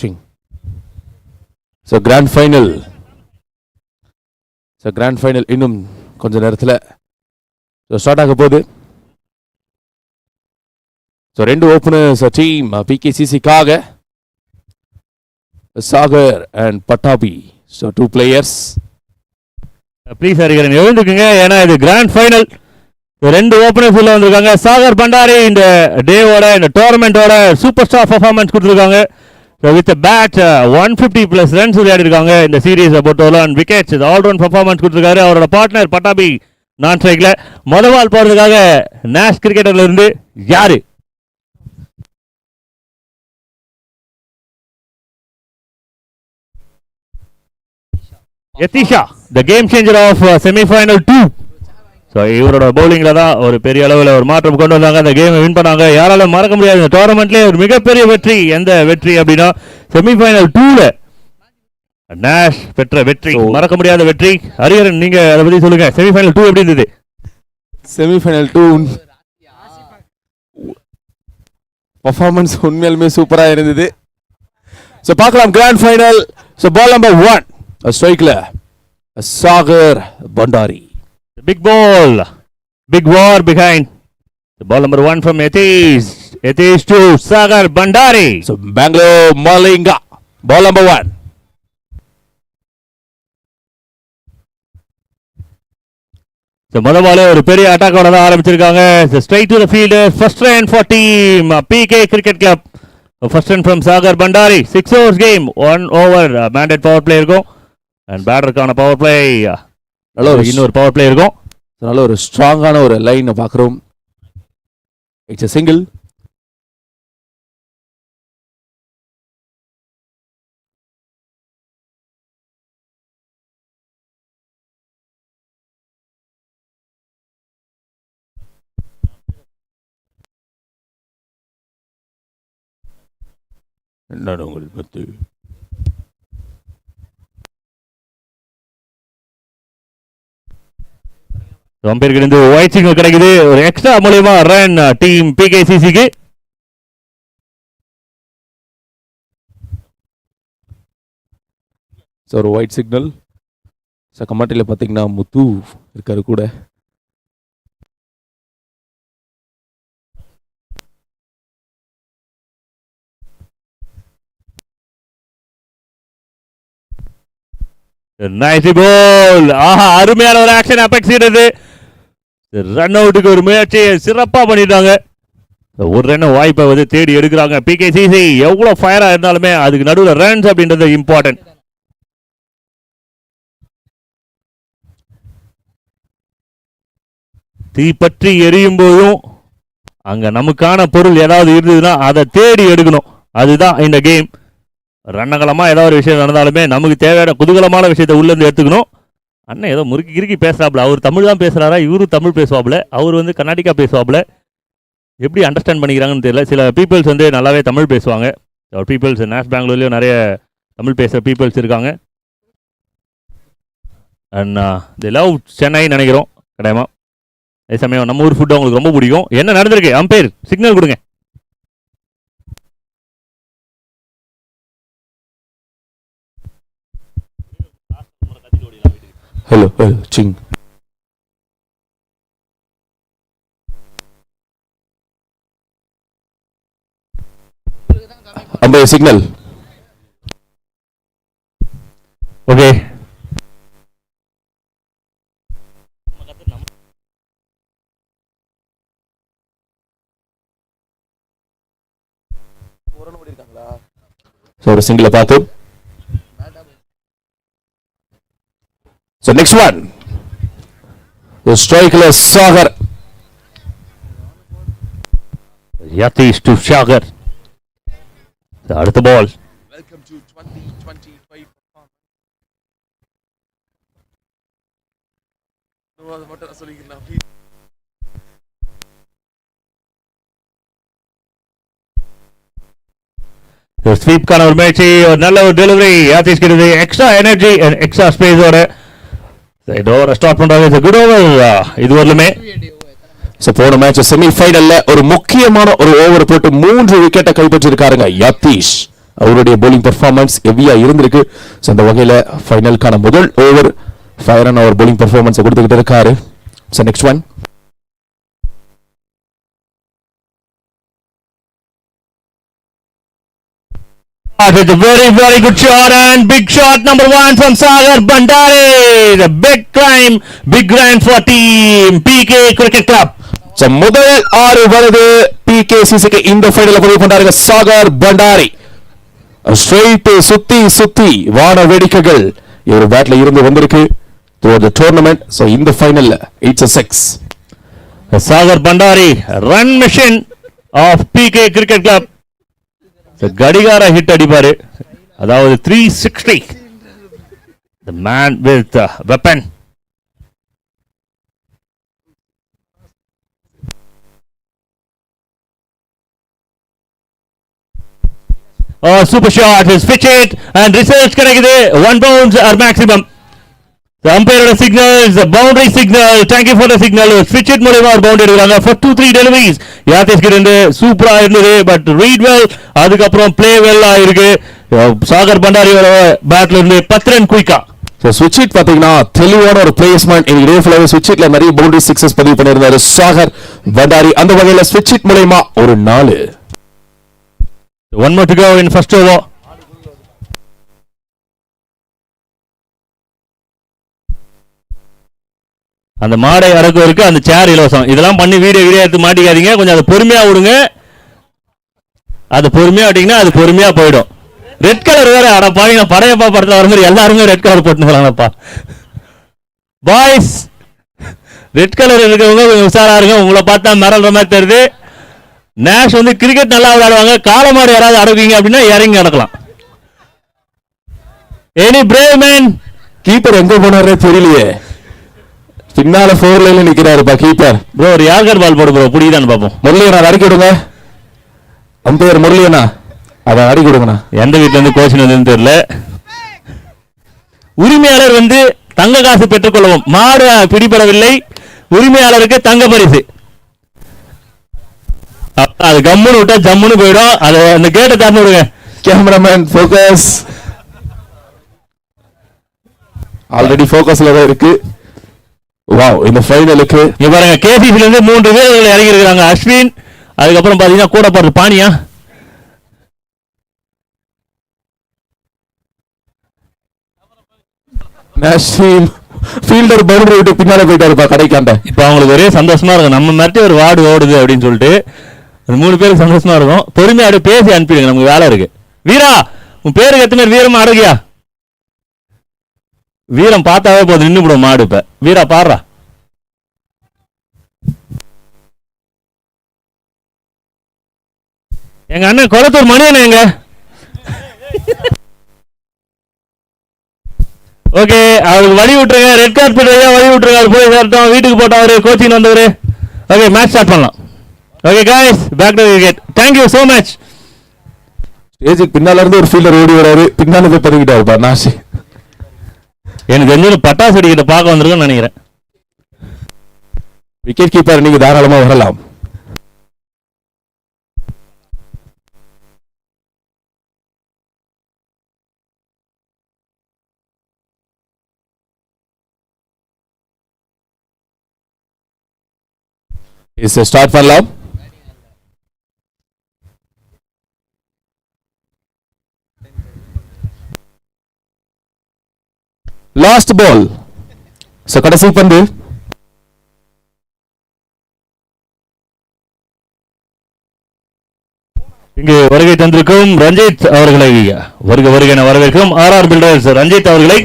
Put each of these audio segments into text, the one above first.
Ching. So grand final. இன்னும் கொஞ்ச நேரத்தில் ஸ்டார்ட் ஆக போகுது. ஸோ ரெண்டு ஓப்பனர்ஸ் டீம் பிகேசிசிக்காக Sagar and Pattabhi. So 2 players. Please Hariharan எழுந்துக்குங்க, ஏன்னா இது கிராண்ட் ஃபைனல். ரெண்டு ஓப்பனர்ஸ் உள்ள வந்திருக்காங்க. சாகர் பண்டாரி இந்த டேவோட இந்த டோர்னமெண்டோட சூப்பர் ஸ்டார் பர்ஃபார்மன்ஸ் கொடுத்துருக்காங்க. வித் பேட் 150+ ரன்ஸ் விளையாடி இருக்காங்க இந்த சீரீஸை பொறுத்தவரை. அண்ட் விக்கெட்ஸ் ஆல்ரவுண்ட் பர்ஃபார்மன்ஸ் கொடுத்துருக்காரு. அவரோட பார்ட்னர் பட்டாபி நான் ஸ்ட்ரைக்ல முதல் போறதுக்காக நேஷ் கிரிக்கெட்டர்ல இருந்து யாரு? யதீஷா, the game changer of semi-final 2. So இவரோட பவுலிங்ல தான் ஒரு பெரிய அளவில் ஒரு மாற்றம் கொண்டு வந்தாங்க. அந்த கேமை வின் பண்ணாங்க. யாராலும் மறக்க முடியாது இந்த டோர்னமெண்ட்லேயே ஒரு மிகப்பெரிய வெற்றி. எந்த வெற்றி அப்படின்னா செமிஃபைனல் 2ல நேஷ் பெற்ற வெற்றி, மறக்க முடியாத வெற்றி. ஹரிஹரன் நீங்க அதை பத்தி சொல்லுங்க. செமிஃபைனல் 2 எப்படி இருந்தது? செமிஃபைனல் 2 பர்ஃபார்மன்ஸ் உண்மையிலுமே சூப்பரா இருந்தது. ஸோ பார்க்கலாம் grand final. So ball number 1 ஸ்ட்ரைக்ல Sagar Bhandari. Big ball, big war behind the ball number 1 from Yatish to Sagar Bandari. So Bangalore Malinga, ball number 1. So முதல் பால் ஒரு பெரிய அட்டாக்கோட தான் ஆரம்பிச்சிருக்காங்க. Straight to the fielder, first run for team PK Cricket Club. First run from Sagar Bandari. 6 overs game, 1 over mandate power play இருக்கும். And batterக்கான power play இன்னொரு power play இருக்கும். நல்ல ஒரு ஸ்ட்ராங்கான ஒரு லைன் பார்க்குறோம். It's a single. என்னடா உங்களுக்கு பத்து அம்பேருக்கு இருந்து ஒயிட் சிக்னல் கிடைக்குது. ஒரு எக்ஸ்ட்ரா மூலமா ரன் டீம் பிகேசிசிக்கு. ஒரு ஒயிட் சிக்னல். கமாட்டியில் பார்த்தீங்கன்னா முத்து இருக்காரு கூட. Nice ball. ஆஹா, அருமையான ஒரு ஆக்ஷன் அபெக்ஸ் இருந்தது. ரன் அவுட்டுக்கு ஒரு முயற்சியை சிறப்பாக பண்ணிட்டாங்க. ஒரு ரன் வாய்ப்பை வந்து தேடி எடுக்கிறாங்க பிகேசிசி. எவ்வளோ ஃபயராக இருந்தாலுமே அதுக்கு நடுவில் ரன்ஸ் அப்படின்றது இம்பார்ட்டன்ட். தீப்பற்றி எரியும் போதும் அங்கே நமக்கான பொருள் ஏதாவது இருந்ததுன்னா அதை தேடி எடுக்கணும். அதுதான் இந்த கேம். ரன்னகலமாக ஏதாவது ஒரு விஷயம் நடந்தாலுமே நமக்கு தேவையான குதூகலமான விஷயத்தை உள்ளேருந்து எடுத்துக்கணும். அண்ணன் ஏதோ முறுக்கி கிறுக்கி பேசுகிறாப்புல. அவர் தமிழ் தான் பேசுகிறாரா, இவரும் தமிழ் பேசுவாப்புல, அவர் வந்து கர்நாடிகா பேசுவாப்புல. எப்படி அண்டர்ஸ்டாண்ட் பண்ணிக்கிறாங்கன்னு தெரியல. சில பீப்புள்ஸ் வந்து நல்லாவே தமிழ் பேசுவாங்க. ஒரு பீப்புள்ஸ் நேஷ் பெங்களூர்லேயும் நிறைய தமிழ் பேசுகிற பீப்புள்ஸ் இருக்காங்க. அண்ட் தி லவ் சென்னை நினைக்கிறோம் கிடையாமா. அதே சமயம் நம்ம ஊர் ஃபுட்டு அவங்களுக்கு ரொம்ப பிடிக்கும். என்ன நடந்திருக்கு? அம்பேர் சிக்னல் கொடுங்க. Hello, Ching. Umpire signal. Okay. So ஒரு சிங்கிளை பார்த்து. So next one. The striker Sagar. Yatish to Sagar. அடுத்த பால். Welcome to 2025 performance. மட்டும் சொல்லிக்கலாம் ப்ளீஸ். ஸ்வீப்கான ஒரு முயற்சி, ஒரு நல்ல ஒரு டெலிவரி யாத்திஷ் கிடையாது. எக்ஸ்ட்ரா எனர்ஜி அண்ட் எக்ஸ்ட்ரா ஸ்பேஸோட இந்த ஓவரை ஸ்டார்ட் பண்றாங்க. குட் ஓவர் இது வரலுமே. போன மேட்ச் செமி ஃபைனல்ல ஒரு முக்கியமான ஒரு ஓவர் போட்டு 3 விக்கெட்டை கைப்பற்றி இருக்காருங்க யாத்திஷ் அவருடைய bowling performance ஹெவியா இருந்திருக்கு. ஸோ அந்த வகையில் ஃபைனலுக்கான முதல் ஓவர் ஃபயர் அவர் bowling performance கொடுத்துக்கிட்டு இருக்காரு. So next one It's a very, very good shot and big shot number 1 from Sagar Bandari. The big climb, big grind for team PK Cricket Club. So முதல் 6 வருது PKCCக்கு இந்த ஃபைனலில் பதிவு பண்றாங்க Sagar Bhandari. Straight சுத்தி வான வேடிக்கைகள் இவர் பேட்ல இருந்து வந்திருக்கு throughout the tournament. ஸோ இந்த ஃபைனல்ல it's a 6. Sagar Bandari, run machine of PK Cricket Club. கடிகார ஹிட் அடிப்பாரு, அதாவது 360. The man with the weapon. Super shot is pitch it and results கிடைக்குது. 1 bounce or maximum. The umpire signals the boundary signal. Thank you for the signal. Switch it மூலமா ஒரு boundary எடுக்கறாங்க for 2-3 deliveries. Yadesh கிட்ட சூப்பரா இருந்தது, but read well, அதுக்கு அப்புறம் play well ஆயிருக்கு. சாகர் பண்டாரியோட பேட்ல இருந்து 10 ரன் குயிக்கா. ஸோ ஸ்விட்ச் ஹிட் பார்த்தீங்கன்னா தெளிவான ஒரு பிளேஸ்மெண்ட். இன்னைக்கு டே ஃபுல்லாவே ஸ்விட்ச் ஹிட்ல நிறைய பவுண்டரி சிக்ஸஸ் பதிவு பண்ணியிருந்தாரு சாகர் பண்டாரி. அந்த வகையில் ஸ்விட்ச் ஹிட் மூலமா ஒரு 4. 1 more to go in first over. அந்த மாடை இறக்குவதற்கு அந்த சேர் இலவசம். இதெல்லாம் பண்ணி வீடியோ எடுத்து மாட்டிக்காதீங்க. கொஞ்சம் அதை பொறுமையா விடுங்க. அது பொறுமையா விட்டீங்கன்னா அது பொறுமையா போயிடும். ரெட் கலர் வேற, அட பாருங்க, படையப்பா படத்துல வர மாதிரி எல்லாருமே ரெட் கலர் போட்டுக்கிறாங்கப்பா. பாய்ஸ், ரெட் கலர் இருக்கிறவங்க கொஞ்சம் உஷாரா இருங்க. உங்களை பார்த்தா மிரல்ற மாதிரி தெரியுது. நேஷ் வந்து கிரிக்கெட் நல்லா விளையாடுவாங்க. காலமாடு யாராவது அடக்குவீங்க அப்படின்னா இறங்கி நடக்கலாம். Any brave man. கீப்பர் எங்க போனாரே தெரியலையே, பின்னால 4 லைன்ல நிக்கிறாருப்பா கீப்பர். ப்ரோ ஒரு யார்கர் பால் போடு ப்ரோ, புடிக்குதான்னு பாப்போம். முரளியண்ணா அடிக்க விடுங்க. அம்பையர் முரளியண்ணா அதை அடிக்க விடுங்கண்ணா. எந்த வீட்டுல இருந்து கோச்சிங் வந்து தெரியல. உரிமையாளர் வந்து தங்க காசு பெற்றுக் கொள்ளவும். மாடு பிடிபடவில்லை, உரிமையாளருக்கு தங்க பரிசு. அது கம்முன்னு விட்டா ஜம்முன்னு போயிடும். அது அந்த கேட்டை திறந்து விடுங்க. Cameraman focus. ஆல்ரெடி ஃபோக்கஸ்ல தான் இருக்கு. வாவ், இந்த ஃபைனலுக்கு இங்க பாருங்க, கேசிசில இருந்து 3 வீரர்கள் இறங்கி இருக்காங்க. அஸ்வின், அதுக்கப்புறம் பாத்தீங்கன்னா கூட போறது பானியா. நேஷனல் ஃபீல்டர் பவுண்டரி விட்டு பின்னால போயிட்டாருப்பா கடைக்காண்ட. இப்ப அவங்களுக்கு ஒரே சந்தோஷமா இருக்கும், நம்ம மிரட்டி ஒரு வார்டு ஓடுது அப்படின்னு சொல்லிட்டு. 3 பேருக்கு சந்தோஷமா இருக்கும். பொறுமையா அப்படியே பேசி அனுப்பிடுங்க, நமக்கு வேலை இருக்கு. வீரா, உன் பேருக்கு எத்தனை பேர்? வீரமா அழகியா? வீரம் பார்த்தாவே போதும், நின்று விடும் மாடு. இப்ப வீரா பாடுறா. எங்க அண்ணன் குளத்தூர் மணி அண்ணன் எங்க? ஓகே, அவருக்கு வழி விட்டுருங்க. ரெட் கார்பெட் வழி விட்டுருங்க. அவர் போய் சேர்த்தோம், வீட்டுக்கு போட்டோம், அவரு கோச்சிங் வந்தவர். ஓகே, மேட்ச் ஸ்டார்ட் பண்ணலாம். Okay guys, back to cricket. Thank you so much. ஸ்டேஜுக்கு பின்னால இருந்து ஒரு ஃபீல்டர் ஓடி வராரு, பின்னால போய் பதுங்கிட்டாருப்பா நாசி. எனக்கு தெரிஞ்ச பட்டாசு அடிக்கிட்ட பார்க்க வந்திருக்குன்னு நினைக்கிறேன். விக்கெட் கீப்பர் நீங்க தாராளமா வரலாம். ஸ்டார்ட் பண்ணலாம். Last ball. கடைசி பந்து. இங்கு வருகை தந்திருக்கும் ரஞ்சித் அவர்களை வருகை வரவேற்கிறோம். ஆர்ஆர் பில்டர்ஸ் ரஞ்சித் அவர்களை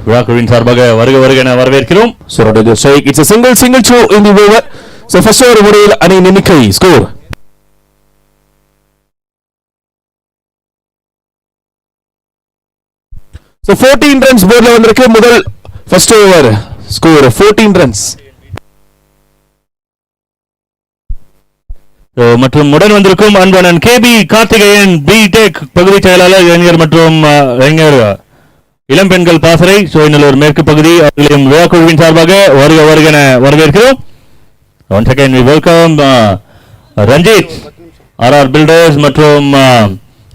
விழாக்குழுவின் சார்பாக வருகை வரவேற்கிறோம். It's a single two in the over. So first over முறையில் அணி எண்ணிக்கை ஸ்கோர். So 14 runs போர்ட்ல வந்திருக்கு. முதல் ஃபர்ஸ்ட் ஓவர் ஸ்கோர் 14 runs. மற்றும் உடன் வந்திருக்கும் அன்பனன் கேபி கார்த்திகேயன் பிடெக் பகுதி செயலாளர் இளைஞர் மற்றும் இளம் பெண்கள் பாசறை சோயநல்லூர் மேற்கு பகுதி அவர்களையும் விழாக்குழுவின் சார்பாக வருக வரவேற்கிறோம். Once again we welcome Ranjith, RR builders மற்றும்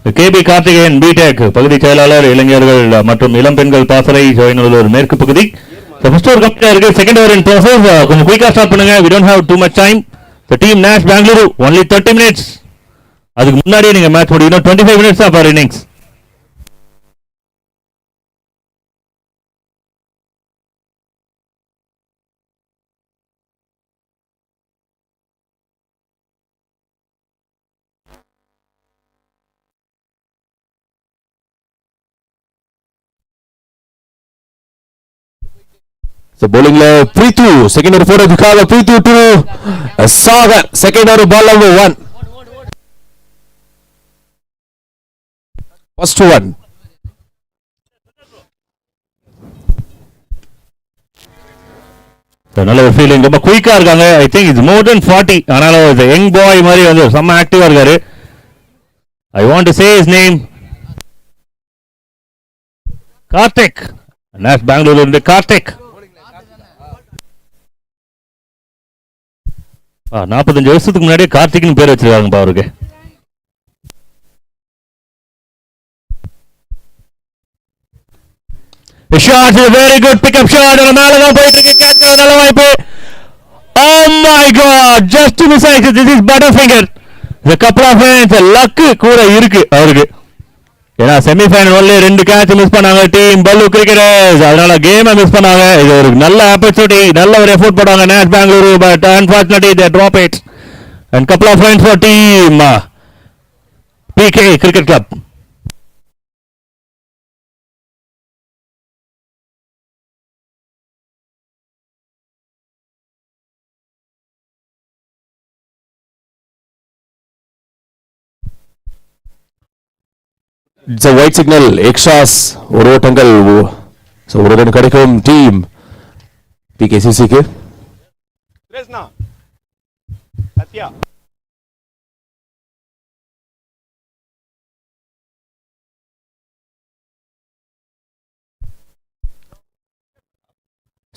கேபி கார்த்திகேயன் பிடெக் பகுதி செயலாளர் இளைஞர்கள் மற்றும் இளம் பெண்கள் பாசறை ஜோயினூர் மேற்கு பகுதி. ஃபர்ஸ்ட் ஓவர் கம்ப்ளீட் இருக்கு. Second over in process. கொஞ்சம் குயிக்கா ஸ்டார்ட் பண்ணுங்க. we don't have too much time. the team nash bangalore only 30 minutes. அதுக்கு முன்னாடியே நீங்க மேட்ச் முடிக்கணும். 25 minutes தான் per innings. So bowling le Preethu, second over 4 dikhaga Preethu to Sagar, second over ball number 1. First one. நல்ல ஒரு feeling. ரொம்ப குயிக்கா இருக்காங்க. ஐ திங்க் இட்ஸ் மோர் தென் 40. ஆனாலும் இந்த யங் பாய் மாதிரி வந்து செம்ம ஆக்டிவா இருக்காரு. I want to say his name Karthik. Nash Bangalore இருந்து கார்த்திக். 45 வருஷத்துக்கு முன்னாடி கார்த்திக்னு பேர் வச்சிருக்காங்கப்பா அவருக்கு. Shot very good pickup shot. மேல தான் போயிட்டு இருக்கு. கேட்ச் பண்ண நல்ல வாய்ப்பு. Oh my god, just to miss it. This is Butterfinger. The couple of hands luck கூட இருக்கு அவருக்கு. ஏன்னா செமிஃபைனல் ஒன்லி 2 கேட்ச் மிஸ் பண்ணாங்க டீம் பல்லு கிரிக்கெட்டர்ஸ். அதனால கேமை மிஸ் பண்ணாங்க. இது ஒரு நல்ல ஆப்பர்ச்சுனிட்டி. நல்ல ஒரு எஃபோர்ட் போட்டாங்க Nash Bengaluru. But unfortunately they drop it. And couple of points for team PK cricket club. It's a white signal. Extras ஒரு ஓட்டங்கள். So ஒரு ரன் கிடைக்கும் டீம் பிகேசிசிக்கு. Krishna Satya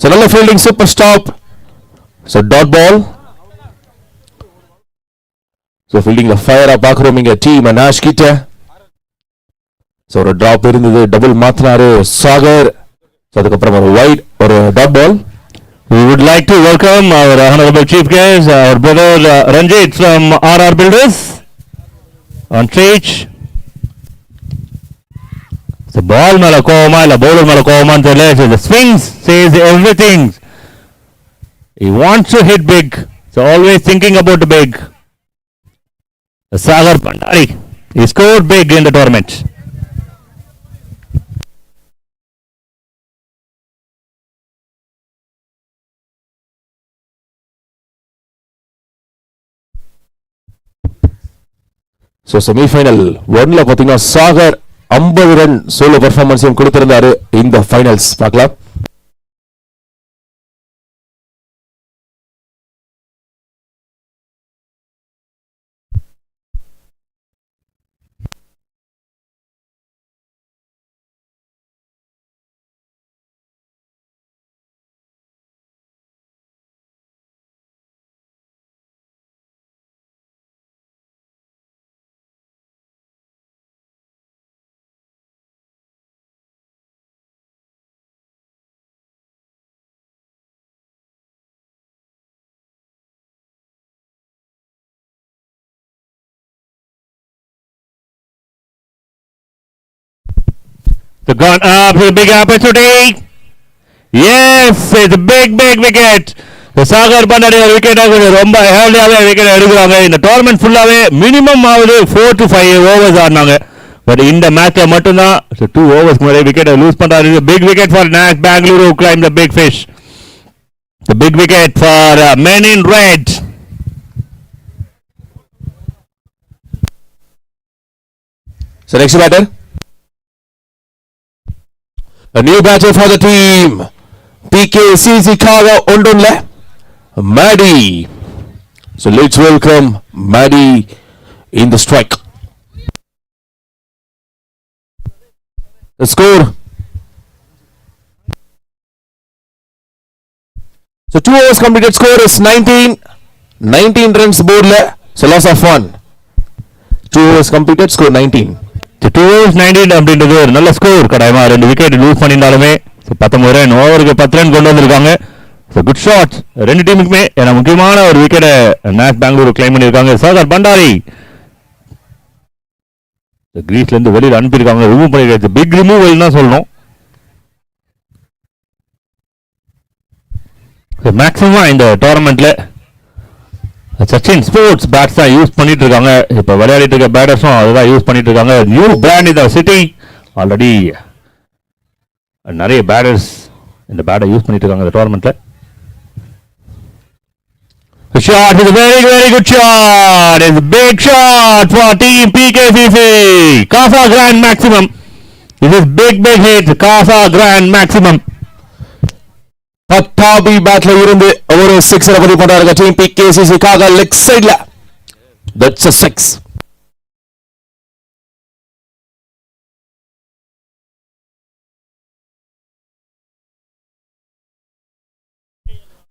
So நல்ல fielding, super stop. So dot ball. So ஃபீல்டிங்ல ஃபயரா பாக்குறோம் இங்க டீம் நாஷ் கிட்ட. ஸோ ஒரு டிராப் இருந்தது, டபுள் மாத்தினாரு சாகர். ஸோ அதுக்கப்புறம் ஒரு வைட், ஒரு dot ball. We would like to welcome our honorable chief guest, our brother Ranjit from RR Builders on stage. The ball மேல கோவமா இல்ல bowler மேல கோவமான்னு தெரியல. The swings says everything. He wants to hit big. So always thinking about the big. Sagar Pandari, he scored big in the tournament. So semi-final ஒன்ல பார்த்தீங்கன்னா Sagar 50 run solo பெர்ஃபார்மன்ஸையும் கொடுத்திருந்தாரு. இந்த finals பார்க்கலாம். The gone up to the big opportunity. Yes, it's a big wicket. The Sagar Pandari wicket ரொம்ப ஹேர்லியாவே wicket எடுக்கிறாங்க. இந்த tournament ஃபுல்லாவே minimum ஆகுது 4 to 5 overs ஆடினாங்க. பட் இந்த மேட்ச்ல மட்டும்தான் 2 ஓவர்ஸ் முன்னாடி விக்கெட் லூஸ் பண்றாரு. Big wicket for Nash Bangalore who climbed the big fish. The big wicket for men in red. So next batter. A new batter for the team. PKCC Kaga Ondunle. Maddie. So let's welcome Maddie in the strike. The score. So 2 overs completed, score is 19 runs board le. So loss of 1. 2 overs completed, score 19. 2 overs 19 அப்படின்றது ஒரு நல்ல score. கடாயமா 2 wicket lose பண்ணியிருந்தாலுமே 19 run, ஓவருக்கு 10 run கொண்டு வந்திருக்காங்க. Good shot ரெண்டு டீமுக்குமே. ஏன்னா முக்கியமான ஒரு விக்கெட்டை நாஸ் பெங்களூர் கிளைம் பண்ணியிருக்காங்க. சாகர் பண்டாரி கிரீஸ்ல இருந்து வெளியில் அனுப்பியிருக்காங்க. ரிமூவ் பண்ணிருக்காங்க. பிக் ரிமூவல் தான் சொல்லணும். மேக்ஸிமம் இந்த டோர்னமெண்ட்ல சச்சின் ஸ்போர்ட்ஸ் பேட்ஸ் தான் யூஸ் பண்ணிட்டு இருக்காங்க. இப்ப விளையாடிட்டு இருக்க பேட்டர்ஸும் அதுதான் யூஸ் பண்ணிட்டு இருக்காங்க. நியூ பிராண்ட் இந்த சிட்டி ஆல்ரெடி நிறைய பேட்டர்ஸ் இந்த பேட்டை யூஸ் பண்ணிட்டு இருக்காங்க இந்த டோர்னமெண்ட்ல. Shot is a very good shot. It's a big shot for team PKCC. Casa Grand Maximum. This is big hit. Casa Grand Maximum. Pattabi பேட்ல இருந்து ஒரு 6 பதிவு பண்றாங்க டீம் PKCC காக லெக் சைடுல. That's a 6.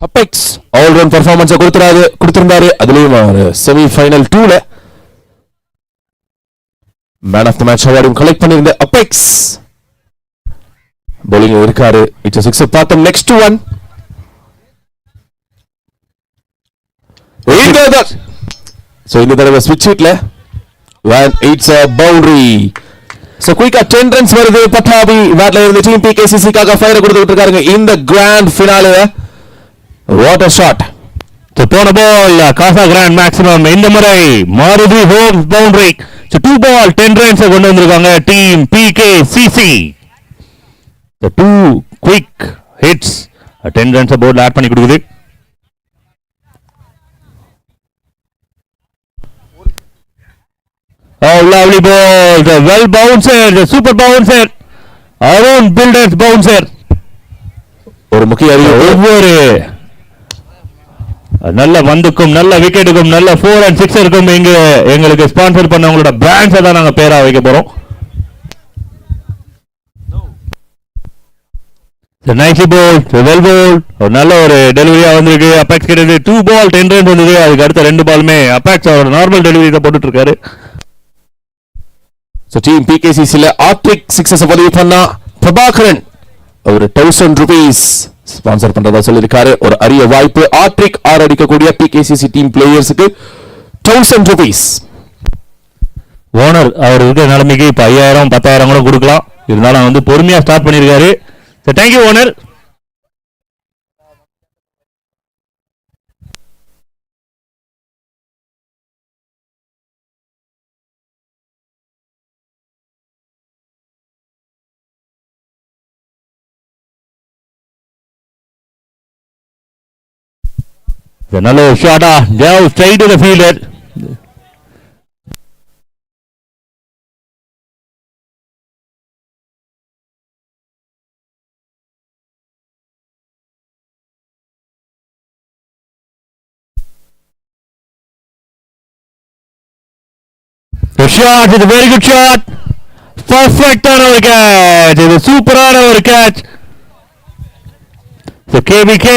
Apex all round performance கொடுத்திருந்தாரு. அதுலயும் semi final 2ல man of the match அவார்டும் கலெக்ட் பண்ணிருந்த அபெக்ஸ் bowling இருக்காரு. இட்ஸ் 6 பார்த்தோம். நெக்ஸ்ட் ஒன் இந்த தடவை ஸ்விட்ச் ஹிட்ல இட்ஸ் a boundary. So குயிக்கா 10 ரன்ஸ் வருது. பட்டாபி பேட்ல இருந்து டீம் PKCC காக ஃபயர் கொடுத்துட்டு இருக்காங்க இந்த grand finale. What a shot. போன பால் காசா கிராண்ட் மேக்ஸிமம். இந்த முறை Maruti homes boundary. 2 ball 10 runs கொண்டு வந்திருக்காங்க team PKCC. The 2 quick hits 10 runs போர்ட்ல ஆட் பண்ணி கொடுக்குது. Oh, lovely ball. The well bouncer, the super bouncer. Arun Builders bouncer. ஒரு முக்கிய அறிவிப்பு. ஒவ்வொரு நல்ல வந்துக்கும் நல்ல விக்கெட்டுக்கும் நல்ல 4 and 6 இருக்கும் இங்க எங்களுக்கு ஸ்பான்சர் பண்ணவங்களோட பிராண்ட்ஸை தான் நாங்க பேரா வைக்க போறோம். நைஸ்லி போல், வெல் போல், ஒரு நல்ல ஒரு டெலிவரியா வந்திருக்கு. அபெக்ஸ் கிடையாது. 2 பால் 10 ரன்ஸ் வந்தது. அதுக்கு அடுத்த 2 பாலுமே அபெக்ஸ் அவர் நார்மல் டெலிவரி தான் போட்டுட்டு இருக்காரு. So team PKCC ல ஆட்ரிக் 6 பதிவு பண்ணா பிரபாகரன் ஒரு 1000 rupees ஸ்பான்சர் பண்றதா சொல்லியிருக்காரு. ஒரு அரிய வாய்ப்பு. ஆட்ரிக் 6 அடிக்கக்கூடிய PKCC டீம் பிளேயர்ஸுக்கு 1000 rupees. ஓனர் அவர் இருக்க நிலைமைக்கு இப்ப 5000 10,000 கூட கொடுக்கலாம். இருந்தாலும் வந்து பொறுமையா ஸ்டார்ட் பண்ணிருக்காரு. Thank you owner. நல்ல ஒரு ஷாட்டா ஜவ் straight to the fielder. The shot is a very good shot. Perfect on our catch. It's a super on our catch. So KBK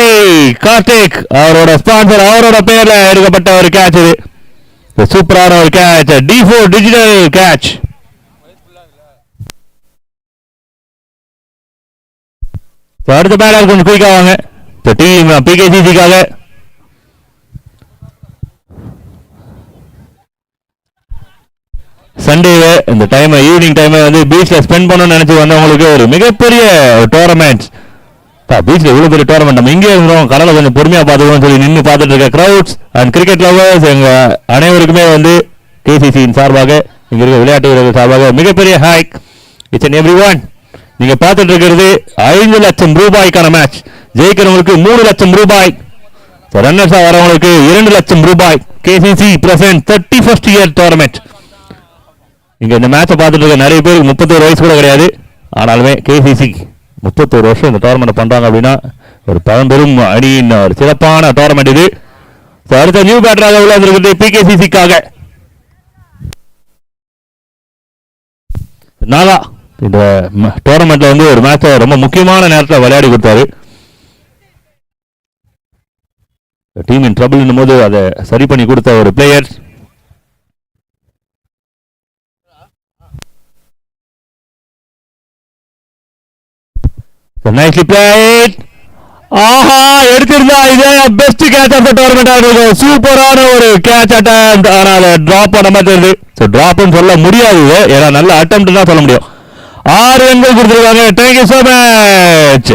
Karthik அவரோட ஸ்பான்சர் அவரோட பேர்ல எடுக்கப்பட்ட ஒரு கேட்ச் இது. சூப்பரான ஒரு கேட்ச். D4 digital catch. அடுத்த பேட்டர் கொஞ்சம் குயிக்கா வாங்க. டீம் PKCC-க்காக சண்டே இந்த டைம் ஈவினிங் டைம் வந்து பீச்ல ஸ்பெண்ட் பண்ணணும்னு நினைச்சு வந்தவங்களுக்கு ஒரு மிகப்பெரிய டோர்னமெண்ட். பீச்ல இவ்வளவு பெரிய டோர்னமெண்ட் நம்ம இங்கே இருந்தோம். கடலை கொஞ்சம் பொறுமையா பார்த்துக்கணும் சொல்லி நின்று பார்த்துட்டு இருக்க கிரௌட்ஸ் அண்ட் கிரிக்கெட் லவர்ஸ் எங்க அனைவருக்குமே வந்து KCC-யின் சார்பாக இங்க இருக்க விளையாட்டு வீரர்கள் சார்பாக மிகப்பெரிய hi. It's and every one. நீங்க பார்த்துட்டு இருக்கிறது 5 லட்சம் ரூபாய்க்கான மேட்ச். ஜெயிக்கிறவங்களுக்கு 3 லட்சம் ரூபாய். ரன்னர்ஸா வரவங்களுக்கு 2 லட்சம் ரூபாய். KCC present 31st year tournament. இங்க இந்த மேட்சை பார்த்துட்டு இருக்க நிறைய பேருக்கு 31 வயசு கூட கிடையாது. ஆனாலுமே KCC 31 வருஷம் இந்த டோர்னமெண்ட் பண்றாங்க அப்படின்னா ஒரு பழம்பெரும் அணியின் ஒரு சிறப்பான டோர்னமெண்ட் இது. அடுத்த நியூ பேட்டராக உள்ள PKCC-க்காக நாகா இந்த டோர்னமெண்ட்ல வந்து ஒரு மேட்சை ரொம்ப முக்கியமான நேரத்தில் விளையாடி கொடுத்தாரு. டீமின் ட்ரபிள் போது அதை சரி பண்ணி கொடுத்த ஒரு பிளேயர். nicely played. ஆஹா, எடுத்திருந்தா இதே best catch of the tournament ஆகும். சூப்பரான ஒரு கேட்ச் அட்டம். ஆனா அதை டிராப் பண்ண மாதிரி தெரியுது. ஸோ டிராப்னு சொல்ல முடியாது, ஏன்னா நல்ல அட்டம்ப்ட் தான் சொல்ல முடியும். 6 ரன்கள் கொடுத்துருக்காங்க. Thank you so much.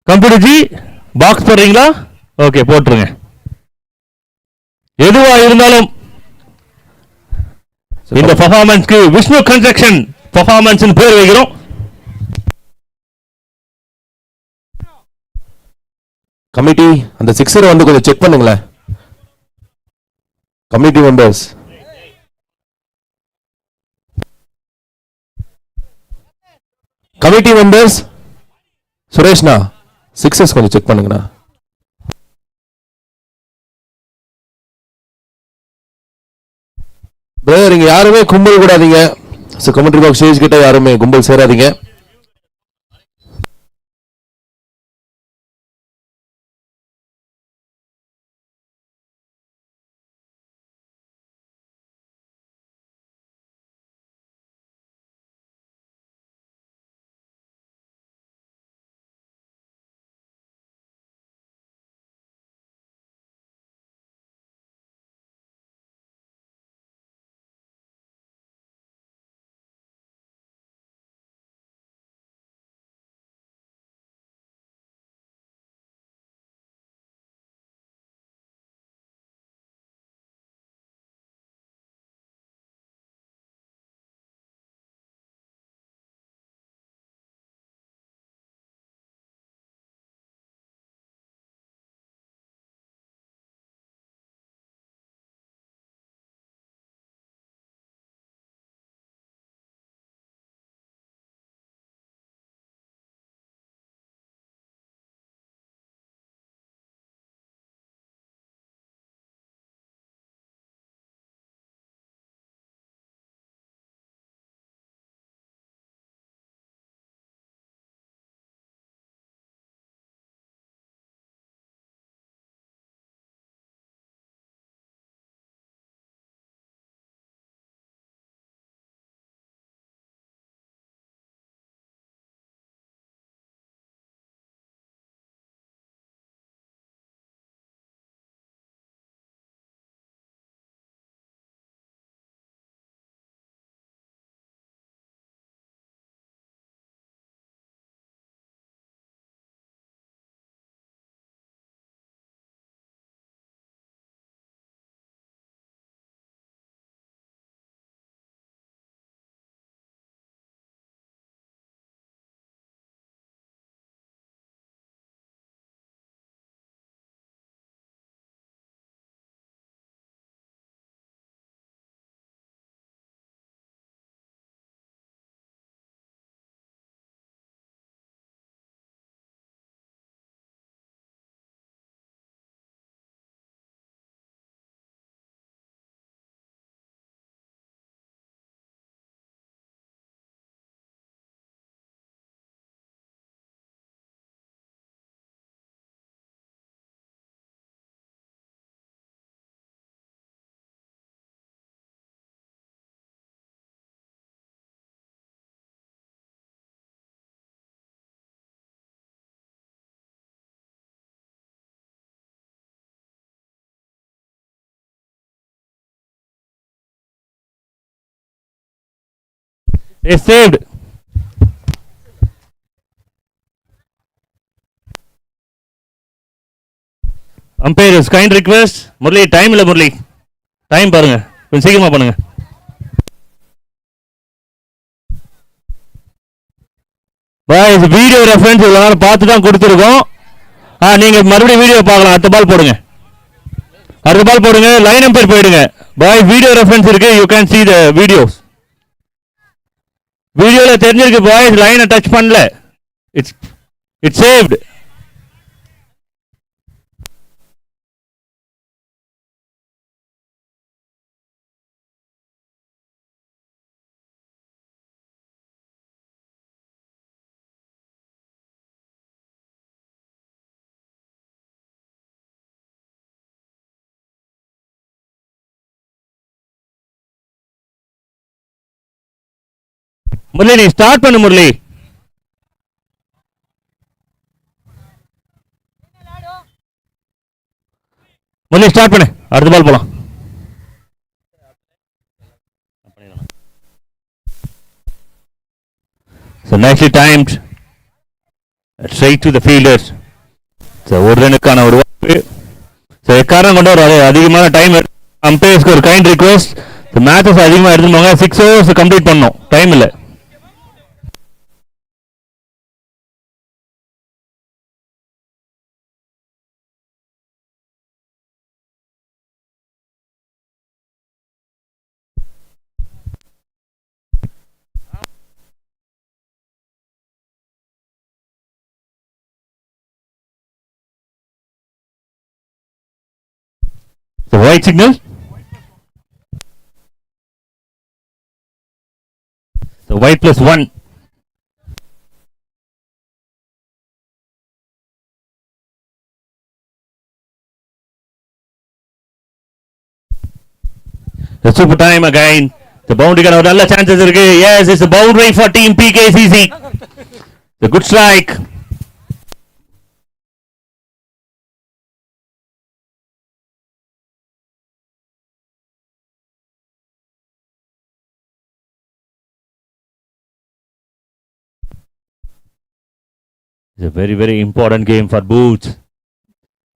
Computer G box போடுறீங்களா? ஓகே, போட்டுருங்க. எதுவா இருந்தாலும் இந்த பெர்ஃபார்மன்ஸ்க்கு விஷ்ணு கன்ஸ்ட்ரக்ஷன் பெர்ஃபார்மன்ஸ் பேர் வைக்கிறோம். கமிட்டி அந்த சிக்ஸரை வந்து கொஞ்சம் செக் பண்ணுங்களேன். கமிட்டி மெம்பர்ஸ், சுரேஷ்னா சிக்ஸர்ஸ் கொஞ்சம் செக் பண்ணுங்கண்ணா. பிரதர், இங்க யாருமே கும்பல் கூடாதீங்க. கமெண்ட்ரி பாக்ஸ் ஸ்டேஜ் கிட்ட யாருமே கும்பல் சேராதீங்க. It's saved. Umpires, kind request. Murali, time இல்லை முரளி. டைம் பாருங்க, கொஞ்சம் சீக்கிரமா பண்ணுங்க. வீடியோ ரெஃபரன்ஸ் இவ்வளோ நேரம் பார்த்து தான் கொடுத்துருக்கோம். நீங்க மறுபடியும் வீடியோ பார்க்கலாம். அடுத்த பால் போடுங்க, அடுத்த பால் போடுங்க. லைன் அம்பையர் போயிடுங்க. பாய், வீடியோ ரெஃபரன்ஸ் இருக்கு, you can see the videos. வீடியோல தெரிஞ்சிருக்கு பாய்ஸ், லைனை டச் பண்ணல. It's saved. முரளி நீ ஸ்டார்ட் பண்ணு முரளி. முரளி ஸ்டார்ட் பண்ணு, அடுத்த பால் போலாம். So nicely timed, straight to the fielders. So ஒரு ரனுக்கான ஒரு வாய்ப்பு. So எக்காரணம் கொண்டு ஒரு அதிகமான டைம் அம்பையர்ஸ்க்கு ஒரு கைண்ட் ரிக்வெஸ்ட். The மேட்சஸ் அதிகமாக எடுத்துப்பாங்க, 6 overs கம்ப்ளீட் பண்ணணும், டைம் இல்லை. The white signal. The white plus 1. The super time again. The boundary க்கான ஒரு நல்ல chances இருக்கு. Yes, it's a boundary for team PKCC. The good strike. It's a very, very important game for Boots.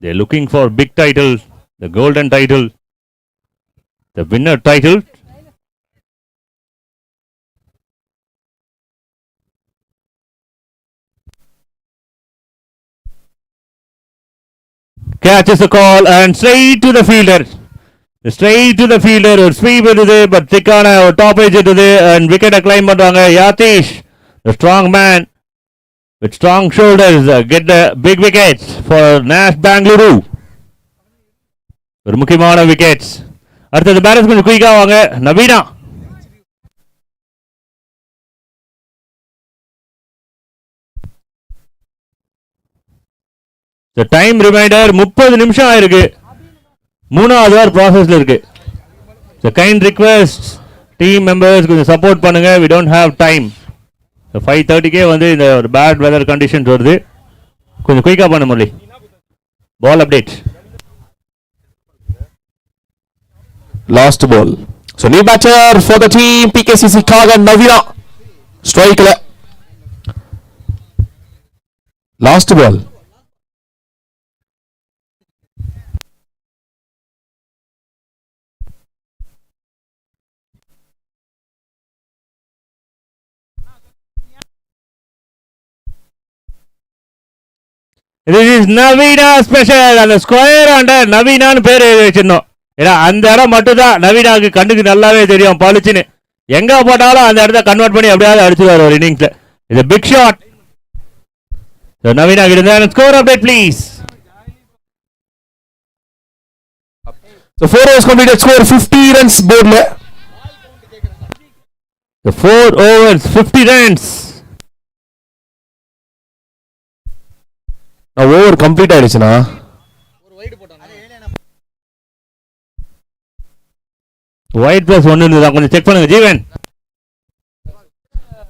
They're looking for big title, the golden title, the winner title. Catches the call and straight to the fielder. Straight to the fielder. ஒரு sweep இருந்தது, but திக்கான ஒரு top age இருந்தது and wicket climb பண்றாங்க. யாதீஷ், the strong man with strong shoulders, get the big wickets for Nash Bangalore. ஒரு முக்கியமான wickets. அடுத்தது bats கொஞ்சம் குயிக்கா வாங்க. நவீனா டைம் ரிமைண்டர் 30 நிமிஷம் ஆயிருக்கு. மூணாவது வார் ப்ராசஸ்ல இருக்கு. கைண்ட் ரிக்வெஸ்ட் டீம் மெம்பர்ஸ் கொஞ்சம் சப்போர்ட் பண்ணுங்க. We don't have time. 5:30 வந்து இந்த ஒரு பேட் வெதர் கண்டிஷன்ஸ் வருது. கொஞ்சம் குயிக்கா பண்ண Murali. Ball update. Last ball. So new batter for the team PKCC Kaga Navina. Strike la. Last ball. This is Navina special. அந்த ஸ்கொயர் ஆண்ட நவீனான்னு பேர் வச்சிருந்தோம். ஏன்னா அந்த இடம் மட்டும் தான் நவீனாவுக்கு கண்ணுக்கு நல்லாவே தெரியும், பளிச்சுன்னு. எங்க போட்டாலும் அந்த இடத்த கன்வெர்ட் பண்ணி அப்படியே அடிச்சுடுவார் ஒரு இன்னிங்ஸ்ல. இது பிக் ஷாட். நவீனா கிட்ட score update please. So 4 overs completed, score 50 runs board la. The 4 overs 50 runs. நான் ஓவர் கம்ப்ளீட் ஆயிடுச்சுனா ஒயிட் பிளஸ் 1 இருந்ததா கொஞ்சம் செக் பண்ணுங்க Jeevan.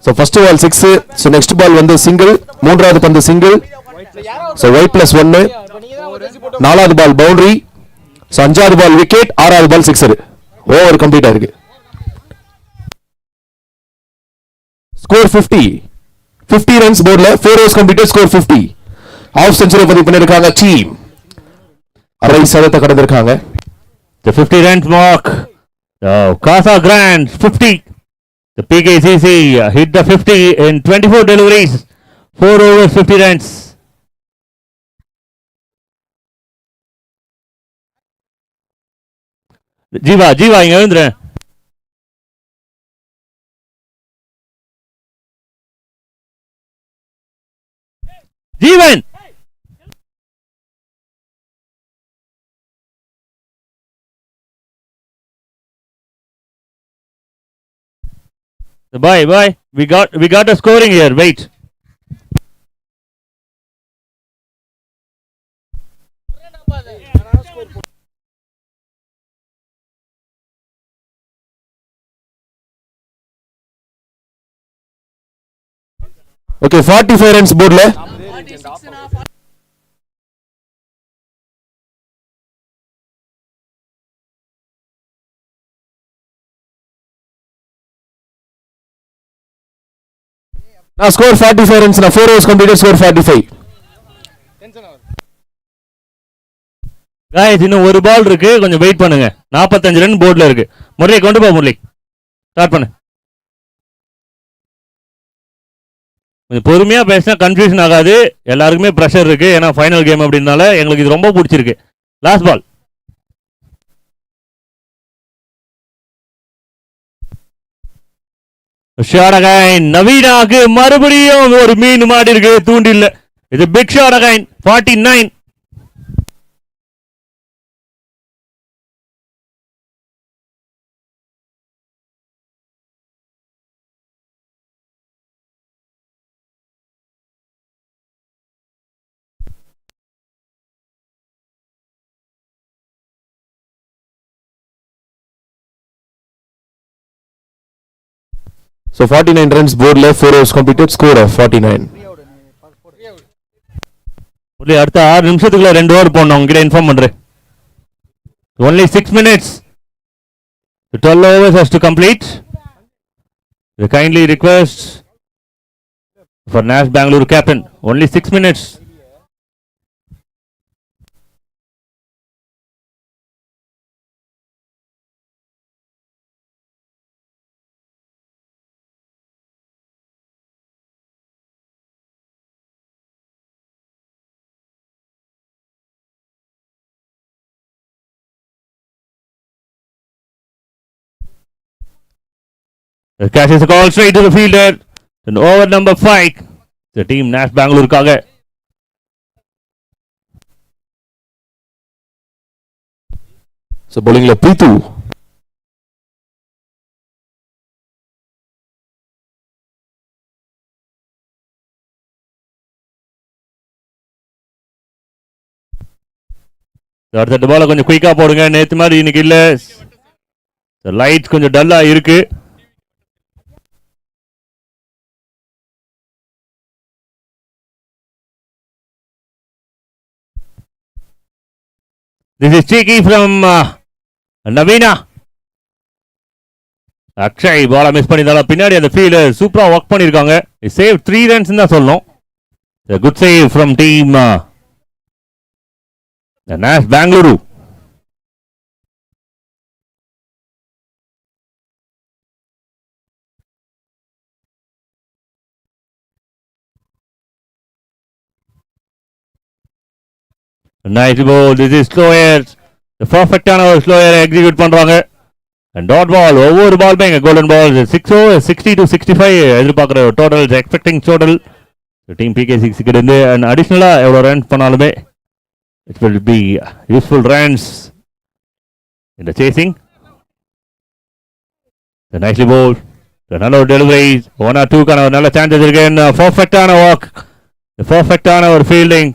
So first ball 6, so next ball வந்து சிங்கிள், மூன்றாவது பந்து சிங்கிள், சோ ஒயிட் பிளஸ் 1, நாலாவது பால் பவுண்டரி, சோ அஞ்சாவது பால் விக்கெட், ஆறாவது பால் சிக்ஸர். ஓவர் கம்ப்ளீட் ஆயிருக்கு. ஸ்கோர் 50 ரன்ஸ் போர்ட்ல 4 overs completed, score 50. Of century பதிவு பண்ணிருக்காங்க டீம். அரை சதத்தை கடந்திருக்காங்க. The 50 runs mark. Casa Grand 50. The PKCC hit the 50 in 24 deliveries. 4 overs 50 runs. Jeeva இங்க எழுந்துரு. ஜீவன் bye. We got a scoring here. Wait. Okay 45 runs போர்டுல. நான் score 45 runs. நான் 4 overs completed, score 45. Guys இன்னும் ஒரு பால் இருக்கு, கொஞ்சம் வெயிட் பண்ணுங்க. 45 ரன் போர்டுல இருக்கு. முரளி கொண்டு போ முரளி. ஸ்டார்ட் பண்ணு. கொஞ்சம் பொறுமையா பேசினா கன்ஃபியூஷன் ஆகாது. எல்லாருக்குமே ப்ரெஷர் இருக்கு, ஏன்னா ஃபைனல் கேம் அப்படினால எங்களுக்கு இது ரொம்ப பிடிச்சிருக்கு. Last ball. Shot again. நவீனாக்கு மறுபடியும் ஒரு மீன் மாடி இருக்கு தூண்டில்ல. இது big shot again. 49. So 49 runs board left, 4 overs completed, score of 49. Murali அடுத்த 6 நிமிஷத்துக்குள்ள 2 ஓவர் போடணும். உங்ககிட்ட இன்ஃபார்ம் பண்றேன். Only 6 minutes. The 12 overs has to complete. The kindly request for Nash Bangalore captain. Only 6 minutes. The catches a call straight to the fielder. And over number 5. The team Nash Bangalore காக. So bowling la Pitu. அடுத்த பால கொஞ்சம் குயிக்கா போடுங்க. நேத்து மாதிரி இன்னைக்கு இல்ல. Light கொஞ்சம் டல்லா இருக்கு. This is cheeky from Navina. Akshay பால மிஸ் பண்ணிருந்தாலும் பின்னாடி அந்த ஃபீல்டர் சூப்பரா ஒர்க் பண்ணிருக்காங்க. சேவ் 3 ரன்ஸ் தான் சொல்லணும். Good save from team Nash Bangalore. Nice ball. This is slower. The perfect ஆன ஒரு ஸ்லோயர் எக்ஸிக்யூட் பண்றாங்க. And dot ball. ஒவ்வொரு பால் பைங்க கோல்டன் பால். 6 over 60 to 65 எதிர்பார்க்குற total expecting total team PK6 கிட்ட இருந்து. அண்ட் அடிஷனலா எவ்வளவு ரன் பண்ணாலுமே it will be useful runs in the chasing. The nicely ball. The நல்ல ஒரு டெலிவரி. 1 or 2 கான நல்ல சான்சஸ் இருக்கு. பர்ஃபெக்ட் ஆன வாக். The perfect ஆன ஒரு fielding.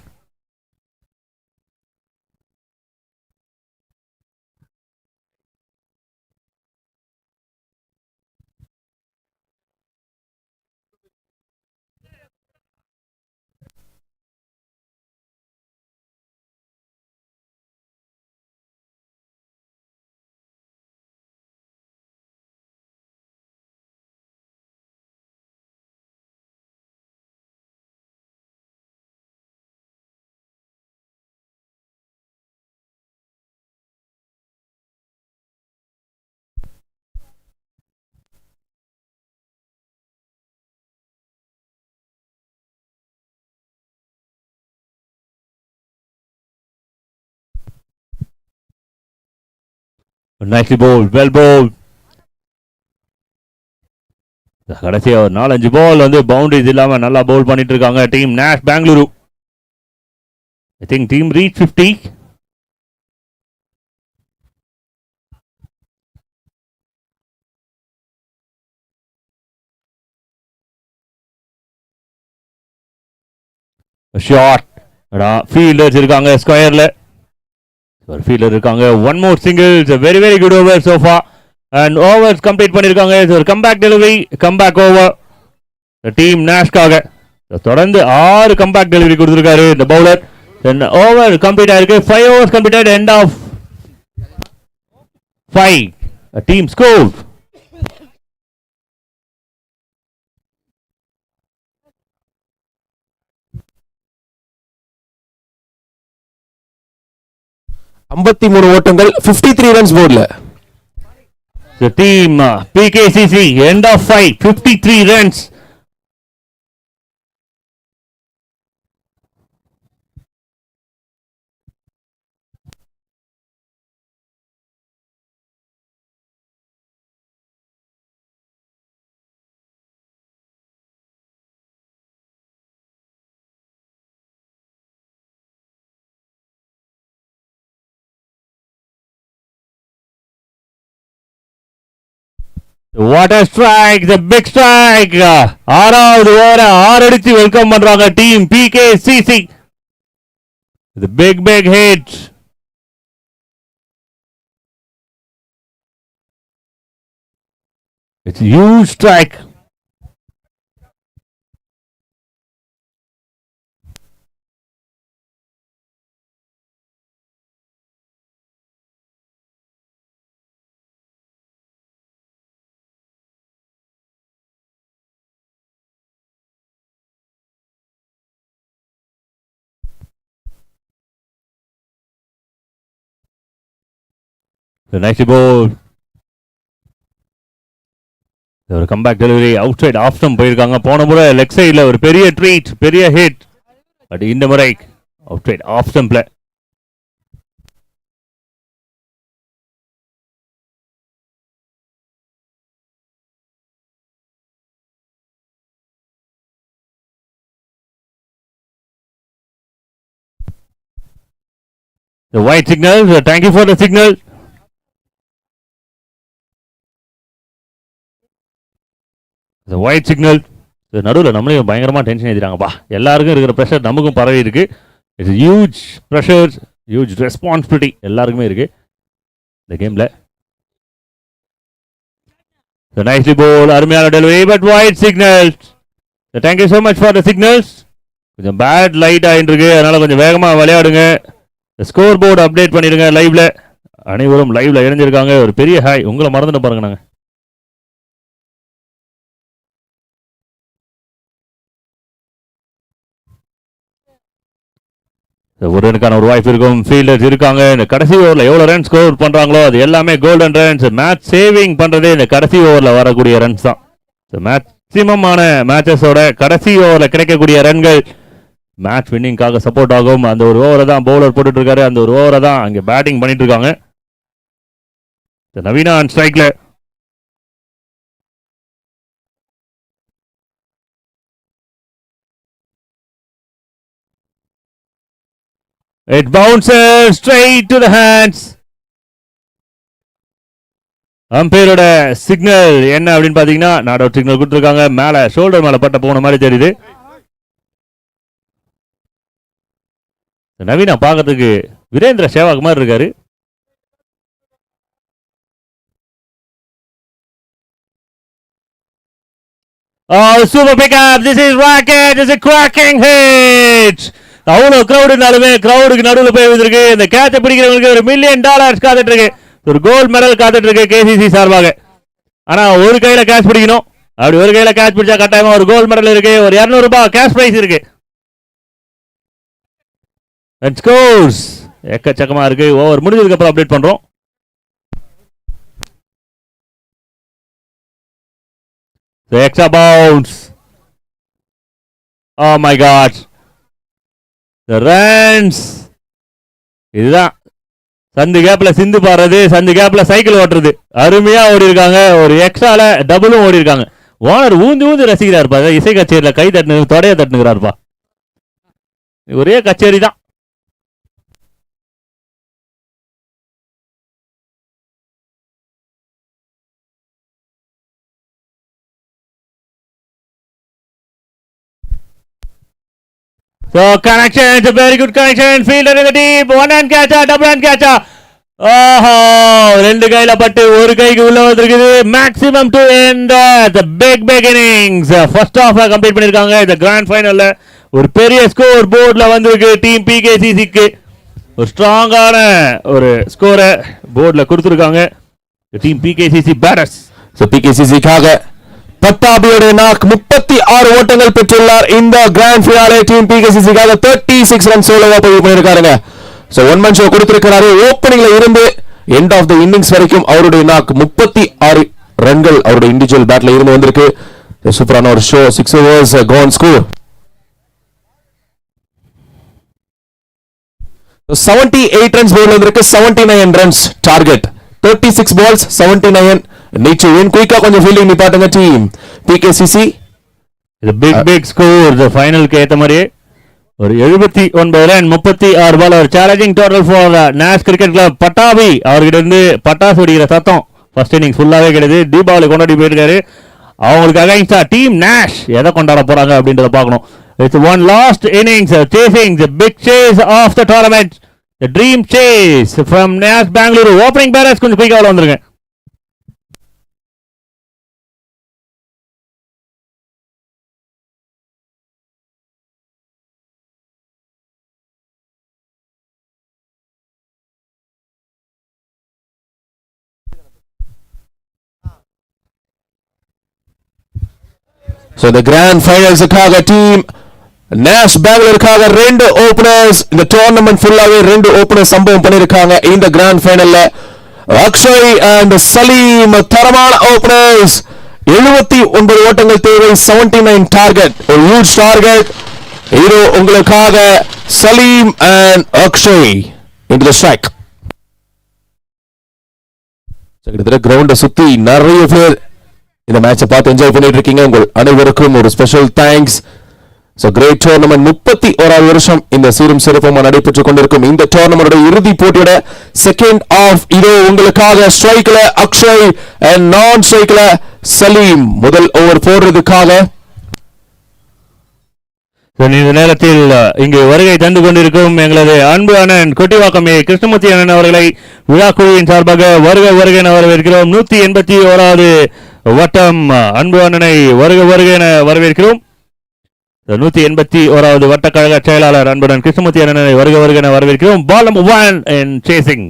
Nicely bowled, well bowled. கடைசியா ஒரு 4-5 பால் வந்து பவுண்டரிஸ் இல்லாம நல்லா பவுல் பண்ணிட்டு இருக்காங்க team Nash Bangalore. I think team reached 50. Shot. Fielders இருக்காங்க ஸ்கொயர்ல. ஒரு ஃபீல்டர் இருக்காங்க. One more singles. Very very good over so far. And overs complete பண்ணிருக்காங்க. ஒரு comeback delivery, comeback over team Nashக்காக. தொடர்ந்து 6 கம்பேக்ட் டெலிவரி கொடுத்திருக்காரு இந்த பவுலர். ஓவர் கம்ப்ளீட் ஆயிருக்கு. 5 overs completed, end of 5. A team scored. ஐம்பத்தி மூணு ஓட்டங்கள் 53 ரன்ஸ் போர்ட்ல. The team PKCC, end of 5, 53 runs. What a strike, the big strike. ஆறாவது ஓவர 6 அடிச்சு வெல்கம் பண்றாங்க team PKCC. The big hit. It's a huge strike. The nice ball. ஒரு comeback delivery outside off stump போயிருக்காங்க. போன முறை leg சைடில் ஒரு பெரிய ட்ரீட், பெரிய ஹிட். பட் இந்த முறை அவுட் சைட் ஆஃப் ஸ்டம்ப்ல. The white signal, thank you for the signal. The white signal. நடுவில் நம்மளையும் பயங்கரமாக டென்ஷன் ஏற்றிட்டாங்கப்பா. எல்லாருக்கும் இருக்கிற ப்ரெஷர் நமக்கும் பரவி இருக்கு. It's huge pressure, huge responsibility எல்லாருக்குமே இருக்கு இந்த கேமில். நைஸ்லி போல், அருமையான delivery, but white signals. Thank you so much for the signals. கொஞ்சம் பேட் லைட் ஆகிட்டு இருக்கு, அதனால கொஞ்சம் வேகமாக விளையாடுங்க. ஸ்கோர் போர்டு அப்டேட் பண்ணிடுங்க லைவ்ல. அனைவரும் லைவ்ல இணைஞ்சிருக்காங்க. ஒரு பெரிய ஹாய். உங்களை மறந்துட்டு பாருங்க. நாங்கள் ஒரு ரனுக்கான ஒரு வாய்ப்பு இருக்கும். ஃபீல்டர்ஸ் இருக்காங்க. இந்த கடைசி ஓவரில் எவ்வளோ ரன் ஸ்கோர் பண்ணுறாங்களோ அது எல்லாமே கோல்டன் ரன்ஸ். மேட்ச் சேவிங் பண்ணுறதே இந்த கடைசி ஓவரில் வரக்கூடிய ரன்ஸ் தான். மேக்சிமமான மேட்சஸோட கடைசி ஓவரில் கிடைக்கக்கூடிய ரன்கள் மேட்ச் வின்னிங்காக சப்போர்ட் ஆகும். அந்த ஒரு ஓவரை தான் பவுலர் போட்டுட்டு இருக்காரு. அந்த ஒரு ஓவரை தான் அங்கே பேட்டிங் பண்ணிட்டு இருக்காங்க. நவீனா ஆன் ஸ்ட்ரைக்ல. It bounces straight to the hands. அம்பையரோட சிக்னல் என்ன அப்படின்னு பாத்தீங்கன்னா நாட் அவுட் சிக்னல் கொடுத்துருக்காங்க. மேல ஷோல்டர் மேல பட்ட போன மாதிரி தெரியுது. நவீனா பார்க்கறதுக்கு வீரேந்திர சேவாக் மாதிரி இருக்காரு. Oh, super pickup. This is racket. This is a cracking hit. அவ்வளோ கிரௌடு இருந்தாலுமே கிரௌடுக்கு நடுவில் போய் வந்திருக்கு. இந்த கேட்சை பிடிக்கிறவங்களுக்கு $1 மில்லியன் காத்துட்டு இருக்கு. ஒரு கோல்டு மெடல் காத்துட்டு இருக்கு கேசிசி சார்பாக. ஆனா ஒரு கையில கேட்ச் பிடிக்கணும். அப்படி ஒரு கையில கேட்ச் பிடிச்சா கட்டாயமா ஒரு கோல்டு மெடல் இருக்கு. ஒரு $200 கேஷ் பிரைஸ் இருக்கு. ஸ்கோர்ஸ் எக்கச்சக்கமா இருக்கு. ஓவர் முடிஞ்சதுக்கு அப்புறம் அப்டேட் பண்றோம். Extra bounce. Oh my god. The runs. இதுதான் சந்து கேப்ல சிந்து பாடுறது, சந்து கேப்ல சைக்கிள் ஓட்டுறது. அருமையா ஓடி இருக்காங்க. ஒரு எக்ஸ்ட்ரால டபுளும் ஓடி இருக்காங்க. ஓனர் ஊந்து ஊந்து ரசிக்கிறாருப்பா. இசை கச்சேரியில கை தட்டு தொடைய தட்டுங்கிறாருப்பா. ஒரே கச்சேரி தான். So connection, it's a very good connection. Fielder in the deep, one hand catcher, double hand catcher. ஆஹா, ரெண்டு கையில பட்டு ஒரு கைக்கு உள்ள வந்திருக்குது. Maximum to end the big innings. First half complete பண்ணிருக்காங்க. இந்த கிராண்ட் ஃபைனல்ல ஒரு பெரிய ஸ்கோர் போர்ட்ல வந்திருக்கு டீம் பிகேசிசிக்கு. ஒரு ஸ்ட்ராங்கான ஒரு ஸ்கோரை போர்ட்ல கொடுத்திருக்காங்க டீம் பிகேசிசி பேட்டர்ஸ். ஸோ பிகேசிசிக்காக பட்டாபியோட நாக் 36 ஓட்டங்கள் பெற்றுள்ளார். இந்த கிராண்ட் ஃபினாலே டீம் பிகேசிசிக்காக 36 ரன் சோலோவா பதிவு பண்ணிருக்காருங்க. ஸோ ஒன் மேன் ஷோ கொடுத்திருக்கிறாரு. ஓப்பனிங்ல இருந்து எண்ட் ஆஃப் த இன்னிங்ஸ் வரைக்கும் அவருடைய நாக் 36 ரன்கள் அவருடைய இண்டிவிஜுவல் பேட்ல இருந்து வந்திருக்கு. சூப்பரான ஒரு show. 6 overs gone score. 78 runs போர்ட்ல வந்திருக்கு. 79 runs target. 36 balls 79. need to win. குயிக்கா கொஞ்சம் ஃபீல்டிங் நிப்பாட்டுங்க டீம் பிகேசிசி. இது பிக் ஸ்கோர். இந்த ஃபைனலுக்கு ஏத்த மாதிரியே ஒரு 79 ரன் 36 பால். ஒரு challenging total for Nash cricket club. Pattabi அவர்கிட்ட இருந்து பட்டாசு வெடிக்கிற சத்தம் ஃபர்ஸ்ட் இன்னிங் ஃபுல்லாவே கிடையாது. தீபாவளி கொண்டாடி போயிருக்காரு. அவங்களுக்கு அகைன்ஸ்டா டீம் நேஷ் எதை கொண்டாட போறாங்க அப்படின்றத பார்க்கணும். It's one last innings chasing the big chase of the tournament, the dream chase from Nash Bengaluru. Opening batters கொஞ்சம் குயிக்கா உள்ள வந்துருங்க. So the grand finalsக்காக டீம் நேஷ் பெங்களூருக்காக ரெண்டு ஓபனர்ஸ் இந்த டோர்னமெண்ட் ஃபுல்லாவே ரெண்டு ஓபனர்ஸ் சம்பவம் பண்ணிருக்காங்க. இந்த கிராண்ட் ஃபைனல்ல அக்ஷய் அண்ட் சலீம் தரமான ஓபனர்ஸ். 79 ஓட்டங்கள் தேவை. 79 டார்கெட். ஒரு ஹியூஜ் டார்கெட். இதோ உங்களுக்காக Salim and Akshay in the strike. கிட்டத்தட்ட கிரவுண்டை சுத்தி நிறைய பேர் இந்த மேட்சை பார்த்து என்ஜாய் பண்ணிட்டு இருக்கீங்க. உங்கள் அனைவருக்கும் ஒரு special thanks. So great tournament 31வது வருஷம் இந்த சீரும் சிறப்புமா நடைபெற்றுக் கொண்டிருக்கும் இந்த டோர்னமெண்டோட இறுதி போட்டியோட செகண்ட் ஆஃப் இதோ உங்களுக்காக. ஸ்ட்ரைக்ல அக்ஷய் அண்ட் நான் ஸ்ட்ரைக்ல சலீம் முதல் ஓவர் போடுறதுக்காக. இந்த நேரத்தில் இங்கு வருகை தந்து கொண்டிருக்கும் எங்களது அன்பு அண்ணன் கொட்டிவாக்கம் கிருஷ்ணமூர்த்தி அண்ணன் அவர்களை விழா குழுவின் சார்பாக வருக வருக என வரவேற்கிறோம். 181வது வட்டம் அன்பு அண்ணனை வருக வருக என வரவேற்கிறோம். 181வது வட்ட கழக செயலாளர் அன்புடன் கிருஷ்ணமூர்த்தி அண்ணனை வருக வருக என வரவேற்கிறோம். Ball number 1 in chasing.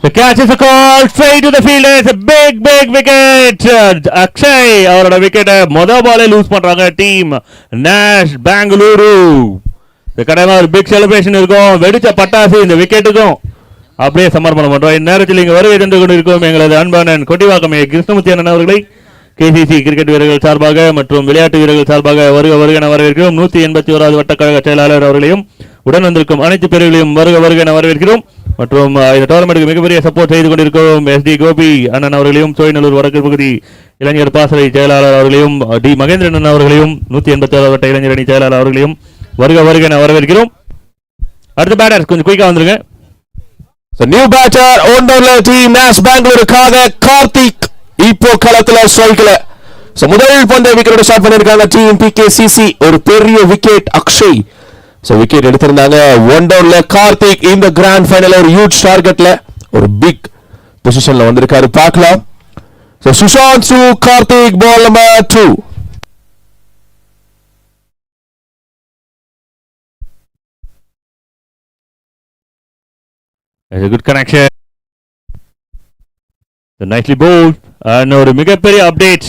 The catch is a call straight to the field. It's a big wicket. Akshay அவரோட விக்கெட்டை மொதல் பாலே லூஸ் பண்றாங்க டீம் நேஷ் பெங்களூரு. இந்த கடையில ஒரு பிக் செலிப்ரேஷன் இருக்கும். வெடிச்ச பட்டாசு இந்த விக்கெட்டுக்கும் அப்படியே சமர்ப்பணம் பண்றோம். இந்நேரத்தில் இங்கு வருகை தந்து கொண்டிருக்கும் எங்களது அன்பானன் கொட்டிவாக்கம் கிருஷ்ணமூர்த்தி அண்ணன் அவர்களை கேசிசி கிரிக்கெட் வீரர்கள் சார்பாக மற்றும் விளையாட்டு வீரர்கள் சார்பாக வருக வருக என வரவேற்கிறோம். 181வது வட்ட கழக செயலாளர் அவர்களையும் உடன் வந்திருக்கும் அனைத்து பேர்களையும் வருக வருக என வரவேற்கிறோம். மற்றும் இந்த டோர்னமெண்ட்டுக்கு மிகப்பெரிய சப்போர்ட் செய்து கொண்டிருக்கும் SD கோபி அண்ணன் அவர்களையும், சோழிநல்லூர் வடக்கு பகுதி இளைஞர் பாசறை செயலாளர் அவர்களையும், D மகேந்திரன் அவர்களையும், 181வது வட்ட இளைஞர் அணி செயலாளர் அவர்களையும் வருக வருக என வரவேற்கிறோம். அடுத்த பேட்டர்ஸ் கொஞ்சம் குயிக்கா வந்துருங்க. நியூ பேட்டர் ஓண்டர்ல டீம் நேஷ் பெங்களூருக்காக கார்த்திக் இப்போ களத்துல ஸ்ட்ரைக்ல. சோ முதல் பந்தை விக்கெட் ஸ்டார்ட் பண்ணிருக்காங்க டீம் பிகேசிசி. ஒரு பெரிய விக்கெட் அக்ஷய் சோ விக்கெட் எடுத்திருந்தாங்க. ஒண்டர்ல கார்த்திக் இந்த கிராண்ட் ஃபைனல் ஒரு ஹியூஜ் டார்கெட்ல ஒரு பிக் பொசிஷன்ல வந்திருக்காரு. பார்க்கலாம். So Sushant to Karthik ball number 2. It's a good connection. Nicely bowled. And ஒரு மிகப்பெரிய அப்டேட்.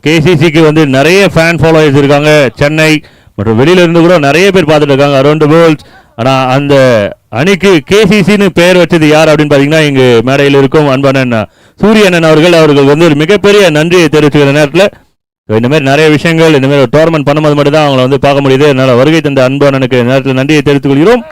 கேசிசிக்கு வந்து நிறைய ஃபேன் ஃபாலோவர்ஸ் இருக்காங்க. சென்னை மற்றும் வெளியில இருந்து கூட நிறைய பேர் பார்த்துட்டு இருக்காங்க அரௌண்ட் தி வேர்ல்ட். ஆனா அந்த அணிக்கு கேசிசின்னு பெயர் வச்சது யார் அப்படின்னு பாத்தீங்கன்னா இங்கு மேடையில் இருக்கும் அன்பானன் சூரியனன் அவர்கள் வந்து ஒரு மிகப்பெரிய நன்றியை தெரிவிச்சுக்கிற நேரத்தில் இந்த மாதிரி நிறைய விஷயங்கள் இந்த மாதிரி ஒரு டோர்னமெண்ட் பண்ணும்போது மட்டும் தான் அவங்களை வந்து பார்க்க முடியுது. அதனால வருகை தந்த அன்பானனுக்கு நேரத்தில் நன்றியை தெரிவித்துக் கொள்கிறோம்.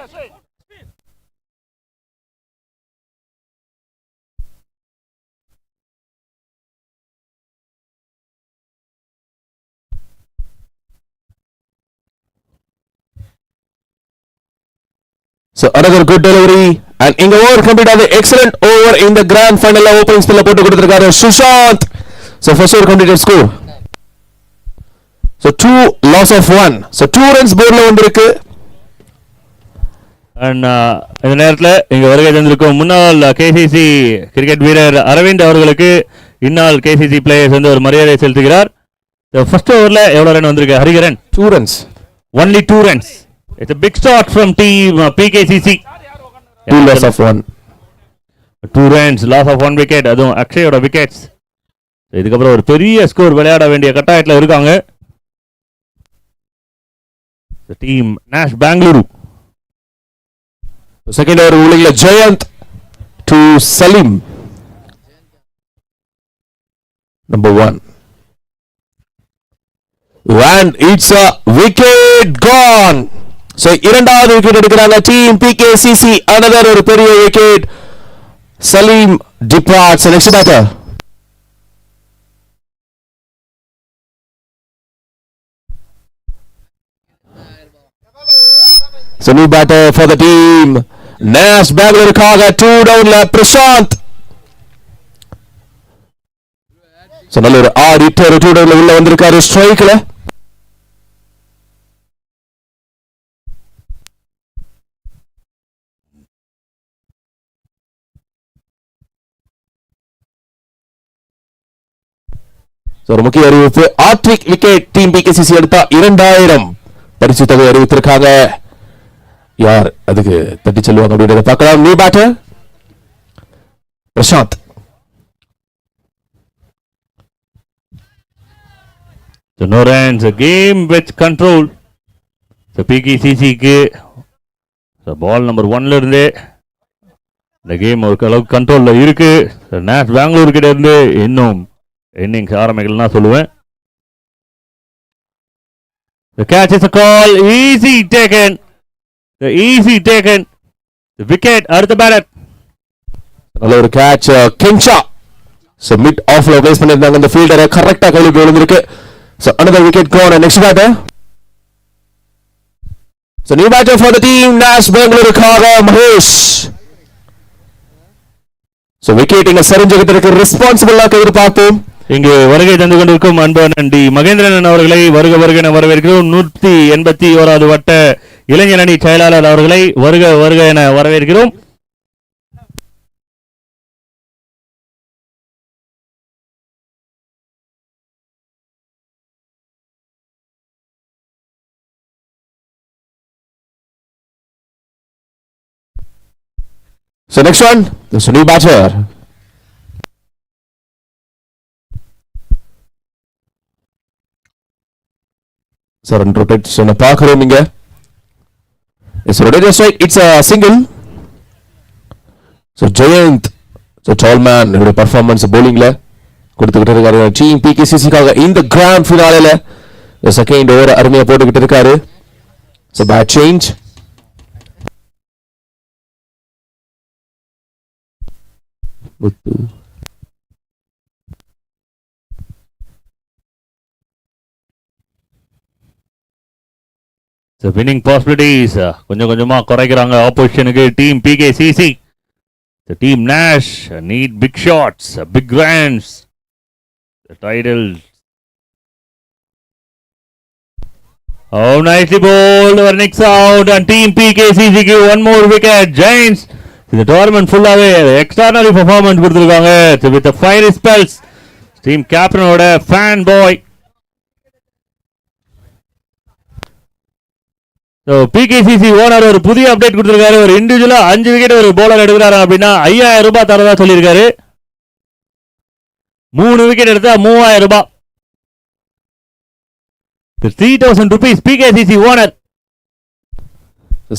So another good delivery and inga over complete the excellent over in the grand final opening spell போட்டு கொடுத்திருக்காரு Sushant. So first over completed score. So 2 loss of 1. So 2 runs boardல வந்திருக்கு. அண்ட் இந்த நேரத்தில் இங்கே வருகை தந்திருக்கும் முன்னாள் கேசிசி கிரிக்கெட் வீரர் அரவிந்த் அவர்களுக்கு இந்நாள் கேசிசி பிளேயர்ஸ் வந்து ஒரு மரியாதை செலுத்துகிறார். ஃபர்ஸ்ட் ஓவரில் எவ்வளோ ரன் வந்திருக்கு Hariharan? 2 runs. Only 2 runs. It's a big start from team PKCC. 2 loss of 1. 2 runs, loss of 1 wicket. அதுவும் அக்ஷயோட விக்கெட்ஸ். இதுக்கப்புறம் ஒரு பெரிய ஸ்கோர் விளையாட வேண்டிய கட்டாயத்தில் இருக்காங்க. The team Nash Bangalore. Second over ruling Jayant to Salim. Number 1. And it's a wicket gone. So இரண்டாவது wicket எடுக்கிறாங்க டீம் PKCC. another ஒரு பெரிய wicket. Salim departs. Next batter. So new batter for the team. Nash Bangalore Kaga 2 down left Prashant. So நல்ல ஒரு auditor 2 downல உள்ள வந்திருக்காரு ஸ்ட்ரைக்ல. So ஒரு முக்கிய அறிவிப்பு, ஆட்ரிக் விக்கெட் டீம் PKCC எடுத்தா 2000 பரிசு தொகை அறிவித்திருக்காங்க. யார் அதுக்கு தட்டி செல்வாங்க அப்படின்றத பார்க்கலாம். New batter Prashanth. So no runs, a game with control. So PKCCக்கு பால் நம்பர் 1ல இருந்தே இந்த கேம் ஒரு அளவுக்கு கண்ட்ரோல்ல இருக்கு. நேஷ் பெங்களூர் கிட்ட இருந்து இன்னும் இன்னிங்ஸ் ஆரம்பிக்கலன்னா சொல்லுவேன். The catch is a call, easy taken. The easy taken. The wicket அடுத்த பேட்டர். நல்ல ஒரு கேட்ச் கென்ஷா. So mid off ல ப்ளேஸ் பண்ணிருந்தாங்க அந்த ஃபீல்டரை கரெக்ட்டா கையில விழுந்திருக்கு. So another wicket gone and next batter. So new batter for the team Nash Bangalore Kaga Mahesh. So wicket இங்க சரிஞ்சுகிட்டு ரெஸ்பான்சிபிளா எதிர்பார்ப்போம். இங்கு வருகை தந்து கொண்டிருக்கும் அன்பன் டி மகேந்திரன் அவர்களை வருக வருக என வரவேற்கிறோம். 181வது வட்ட இளைஞர் அணி செயலாளர் அவர்களை வருக வருக என வரவேற்கிறோம். So next one, there's a new batter. So run rotation பார்க்கிறோம் இங்க. It's rotated strike, it's a single. So Jayant, so tall man, இவருடைய performance bowlingல கொடுத்துக்கிட்டு இருக்காரு டீம் PKCC காக இந்த கிராண்ட் ஃபினாலேல செகண்ட் ஓவர் அருமையா போட்டுக்கிட்டு இருக்காரு. So bad change. So winning possibilities கொஞ்சம் கொஞ்சமா குறைக்கிறாங்க ஆப்போசிஷனுக்கு team PKCC. The team Nash need big shots, big runs. The title. Oh, nicely bowled. Nix out and team PKCC give one more wicket. Giants. The tournament full away. Extraordinary performance கொடுத்திருக்காங்க with the fiery spells. Team captain ஓட fan boy. So PKCC owner ஒரு புதிய update கொடுத்திருக்காரு. ஒரு இண்டிவிஜுவலா 5 wicket ஒரு bowler எடுக்கிறாரு அப்படின்னா 5000 ரூபாய் தரதா சொல்லியிருக்காரு. 3 விக்கெட் எடுத்தா 3000 ரூபாய். 3000 rupees PKCC ஓனர்.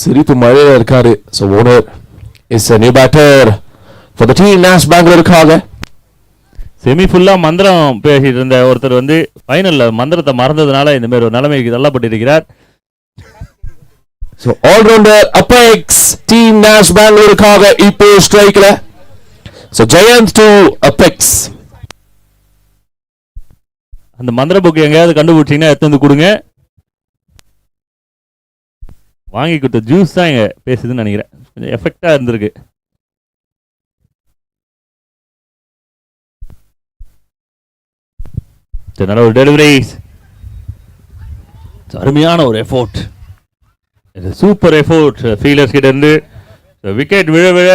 சிரிப்பு மழையில இருக்காரு. So owner is a new batter for the team Nash Bangalore காக. செமி ஃபுல்லா மந்திரம் பேசிட்டு இருந்த ஒருத்தர் வந்து ஃபைனல்ல மந்திரத்தை மறந்ததுனால இந்த மாதிரி ஒரு நிலைமைக்கு தள்ளப்பட்டிருக்கிறார். So all-rounder Apex team Nash Bangalore காக இப்போ ஸ்ட்ரைக்ல. So Giants to Apex. அந்த மந்திர புக் எங்கேயாவது கண்டுபிடிச்சீங்கன்னா எடுத்து வந்து கொடுங்க. வாங்கி கொடுத்த ஜூஸ் தான் இங்க பேசுதுன்னு நினைக்கிறேன். கொஞ்சம் எஃபெக்டா இருந்திருக்கு. நல்ல ஒரு டெலிவரிஸ், அருமையான ஒரு எஃபோர்ட். சூப்பர் எஃபோர்ட் ஃபீல்டர்ஸ் கிட்ட இருந்து விக்கெட் விழ விழ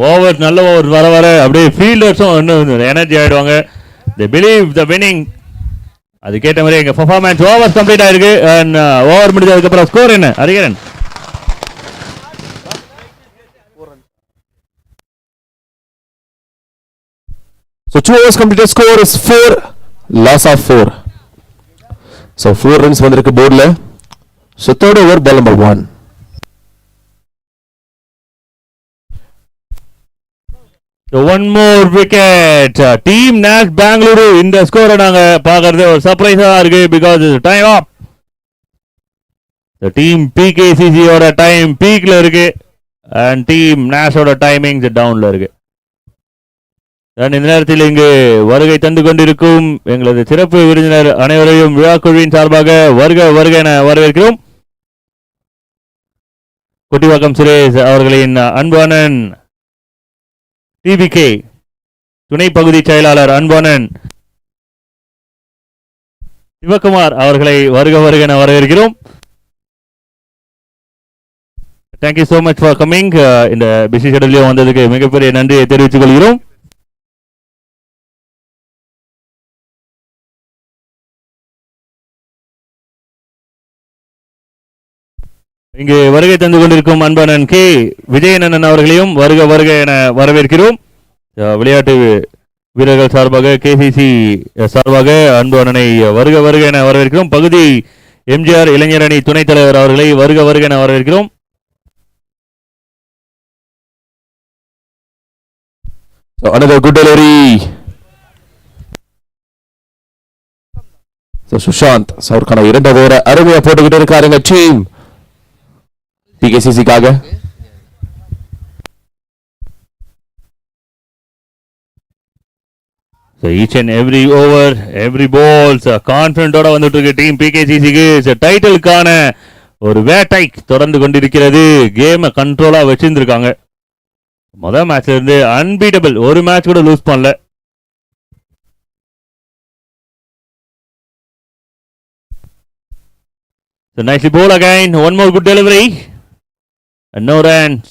ஓவர் நல்ல ஓவர் வர வர அப்படியே ஃபீல்டர்ஸும் இன்னும் எனர்ஜி ஆகிடுவாங்க. தி பிலீவ் த வின்னிங். அதுக்கேற்ற மாதிரி எங்கள் பர்ஃபார்மன்ஸ் ஓவர் கம்ப்ளீட் ஆயிருக்கு. அண்ட் ஓவர் முடிஞ்சதுக்கப்புறம் ஸ்கோர் என்ன Hariharan? So 2 overs completed, score is 4, loss of 4. So 4 runs வந்திருக்கு போர்ட்ல. So third over, ball number 1. So one more wicket. Team Nash Bangalore இந்த ஸ்கோரை நாங்க பார்க்கறது ஒரு சர்ப்ரைஸா இருக்கு. Because time up. The team PKCC ஓட டைம் பீக்ல இருக்கு and team Nash ஓட டைமிங்ஸ் டவுன்ல இருக்கு. இந்த நேரத்தில் இங்கு வருகை தந்து கொண்டிருக்கும் எங்களது சிறப்பு விருந்தினர் அனைவரையும் விழா குழுவின் சார்பாக வருக வருக என வரவேற்கிறோம். குட்டிவாக்கம் சுரேஷ் அவர்களின் அன்பானன் டிபிகே துணை பகுதி செயலாளர் அன்பானன் சிவகுமார் அவர்களை வருக வருக என வரவேற்கிறோம். Thank you so much for coming. இந்த பிசி ஷெட்யூல்லையும் வந்ததுக்கு மிகப்பெரிய நன்றியை தெரிவித்துக் கொள்கிறோம். இங்கு வருகை தந்து கொண்டிருக்கும் அன்பனன் கே விஜயநந்தன் அவர்களையும் வருக வருக என வரவேற்கிறோம். விளையாட்டு வீரர்கள் சார்பாக கேசிசி சார்பாக அன்பனனை வருக வருக என வரவேற்கிறோம். பகுதி எம்ஜிஆர் இளைஞர் அணி துணைத் தலைவர் அவர்களை வருக வருக என வரவேற்கிறோம். So another good delivery. So Sushant அவருக்கான இரண்டாவது ஓவரை அருமையா போட்டுக்கிட்டு இருக்காருங்க டீம் PKCC-க்காக. So each and every over, every balls கான்ஃபிடென்ட்டோட வந்துட்டு இருக்கு டீம் PKCC-க்கு. டைட்டிலுக்கான ஒரு வேட்டை தொடர்ந்து கொண்டிருக்கிறது. கேமை கண்ட்ரோலா வச்சிருந்திருக்காங்க. முதல் மேட்ச்ல இருந்து அன்பீட்டபிள், ஒரு மேட்ச் கூட லூஸ் பண்ணல. So nicely ball again, one more good delivery and no runs.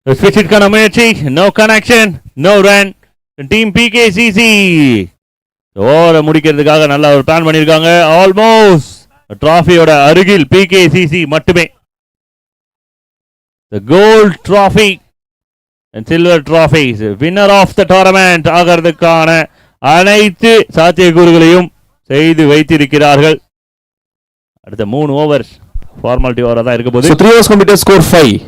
Switch it முயற்சி, no connection, no run. Team PKCC ஓவரை முடிக்கிறதுக்காக நல்ல ஒரு பிளான் பண்ணியிருக்காங்க. ஆல்மோஸ்ட் டிராஃபியோட அருகில் PKCC மட்டுமே. The gold trophy and silver trophies winner of the tournament ஆகிறதுக்கான அனைத்து சாத்தியக்கூறுகளையும் செய்து வைத்திருக்கிறார்கள். அடுத்த 3 ஓவர்ஸ் ஃபார்மாலிட்டி ஓவரா தான் இருக்க போகுது. 3 overs completed, score 5.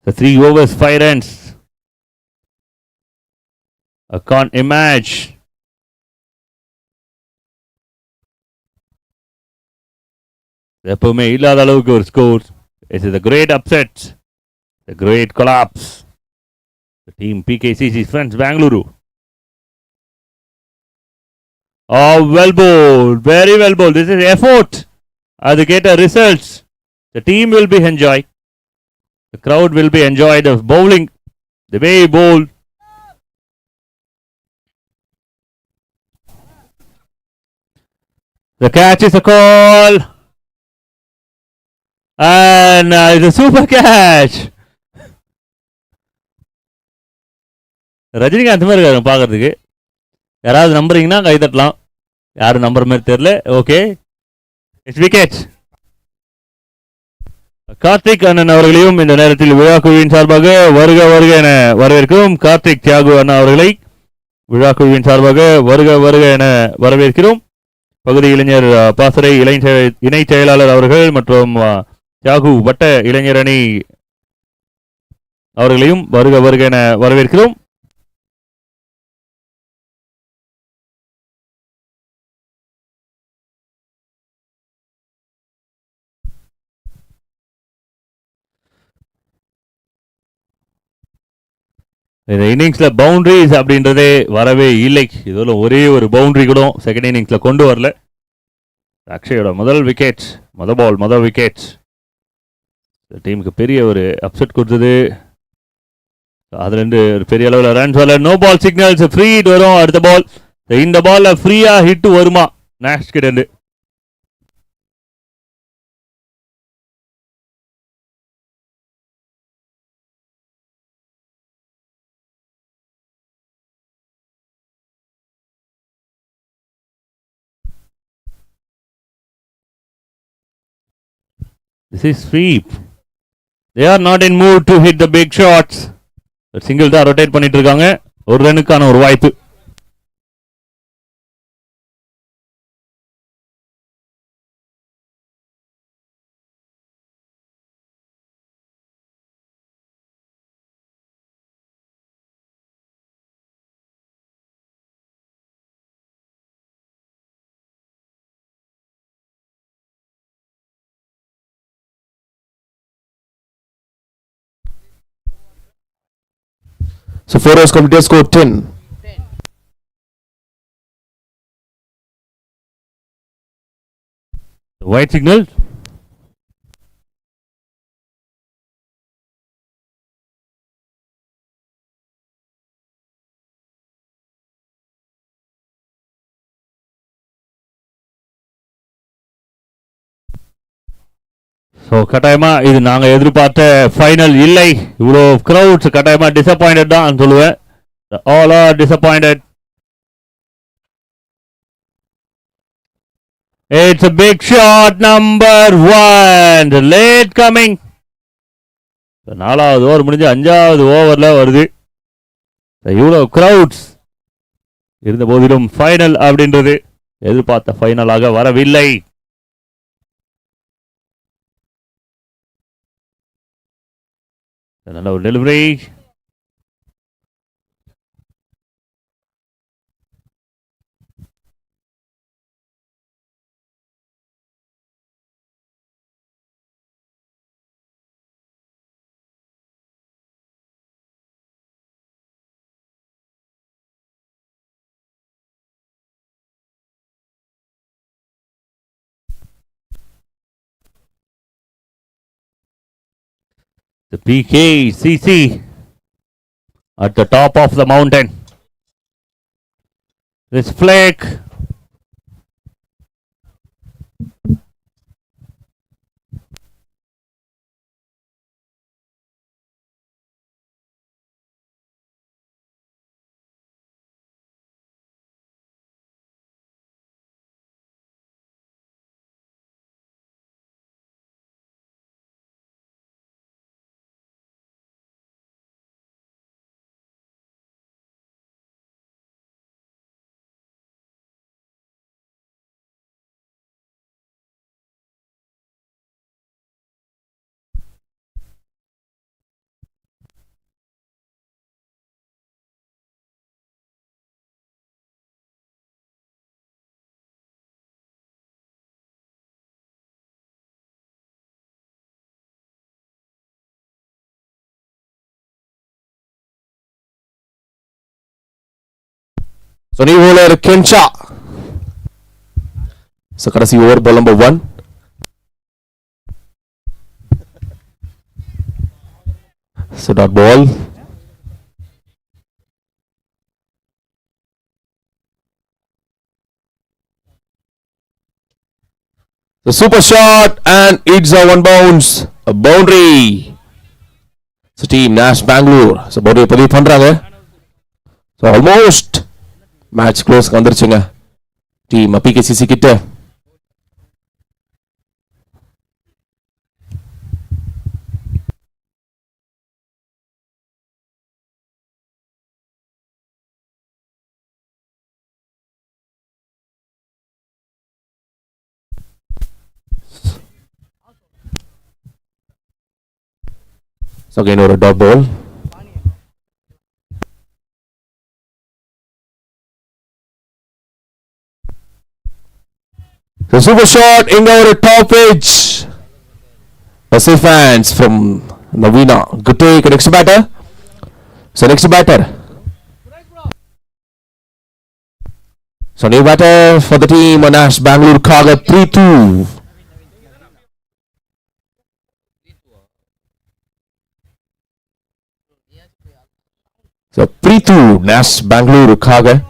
The 3 overs, 5 runs. I can't imagine. எப்பவுமே இல்லாத அளவுக்கு ஒரு score. It is a great upset, a great collapse. The team PKCC friends Bangalore. Oh, well bowled, very well bowled. This is effort. அதுக்கேற்ற results. The team will be enjoying. The crowd will be enjoying the bowling, the way he bowled. The catch is a call. And it's a super catch. Rajinikanth மாதிரி இருக்காரு பார்க்கறதுக்கு. யாராவது நம்புறீங்கன்னா கை தட்டலாம். யாரும் நம்புற மாதிரி தெரியல. Okay, it's wicket. கார்த்திக் அண்ணன் அவர்களையும் இந்த நேரத்தில் விழா குழுவின் சார்பாக வருக வருக என வரவேற்கிறோம். கார்த்திக் தியாகு அண்ணா அவர்களை விழா குழுவின் சார்பாக வருக வருக என வரவேற்கிறோம். பகுதி இளைஞர் பாசறை இணை செயலாளர் அவர்கள் மற்றும் தியாகு வட்ட இளைஞர் அணி அவர்களையும் வருக வருக என வரவேற்கிறோம். இந்த இன்னிங்ஸில் பவுண்டரிஸ் அப்படின்றதே வரவே இல்லை. இதுல ஒரே ஒரு பவுண்டரி கூட செகண்ட் இன்னிங்ஸில் கொண்டு வரல. அக்ஷயோட முதல் விக்கெட், முதல் விக்கெட் டீமுக்கு பெரிய ஒரு அப்செட் கொடுத்தது. அதுலேருந்து ஒரு பெரிய அளவில் ரன்ஸ் வரல. No ball signals, free hit வரும் அடுத்த பால். இந்த பால்ல ஃப்ரீயா ஹிட் வருமா நேஷ் கிட்ட? This is sweep. They are not in mood to hit the big shots. Single தான் ரொட்டேட் பண்ணிட்டு இருக்காங்க. ஒரு ரனுக்கான ஒரு வாய்ப்பு. So 4 overs completed, score 10. White signal. So கட்டாயமாக இது நாங்கள் எதிர்பார்த்த ஃபைனல் இல்லை. இவ்வளோ க்ரௌட்ஸ் கட்டாயமாக டிசப்பாயிண்டட் தான் சொல்லுவேன். All are disappointed. It's a big shot, number 1 late coming. 4வது ஓவர் முடிஞ்சு 5வது ஓவரில் வருது. இவ்வளோ க்ரௌட்ஸ் இருந்த போதிலும் ஃபைனல் அப்படின்றது எதிர்பார்த்த ஃபைனலாக வரவில்லை. நல்ல ஒரு delivery. The PKCC at the top of the mountain. This flake. So new bowler Kensha. So கடைசி over ball number 1. So dot ball. The super shot and it's a one bounce, a boundary. So team Nash Bangalore. So boundary பதிவு பண்றாங்க. So almost match close வந்துருச்சுங்க. Team PKCC கிட்ட. So again ஒரு dot ball. The super shot in our top edge. Brazil fans from Navina. Good take, next batter. So next batter. So new batter for the team on Nash Bangalore Kaga 3-2. So 3-2 Nash Bangalore Kaga.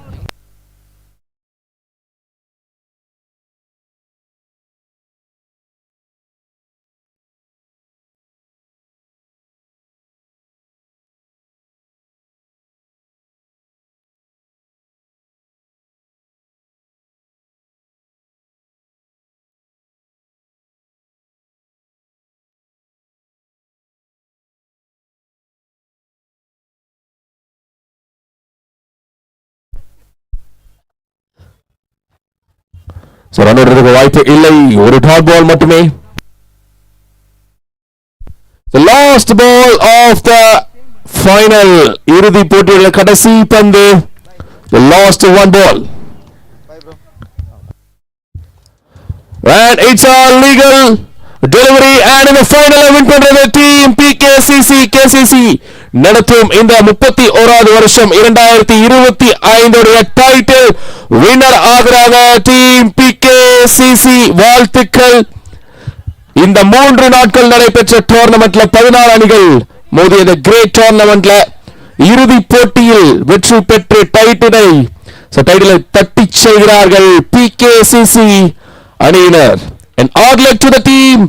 So run எடுக்க வாய்ப்பு இல்லை, ஒரு dot பால் மட்டுமே. The last ball of the final, இறுதி போட்டியில் கடைசி பந்து. The last one ball. And it's a legal delivery and in the final win பண்றது team KCC நடத்தும் இந்த 31வது வருஷம் 2025 உடைய டைட்டில் வின்னர் ஆகிறாங்க டீம் PKCC. வாழ்த்துக்கள். இந்த 3 நாட்கள் நடைபெற்ற டோர்னமெண்ட்ல 14 அணிகள் மோதிய இந்த கிரேட் டோர்னமெண்ட்ல இறுதி போட்டியில் வெற்றி பெற்று டைட்டிலை தட்டி செல்கிறார்கள் PKCC அணியினர். And all luck to the team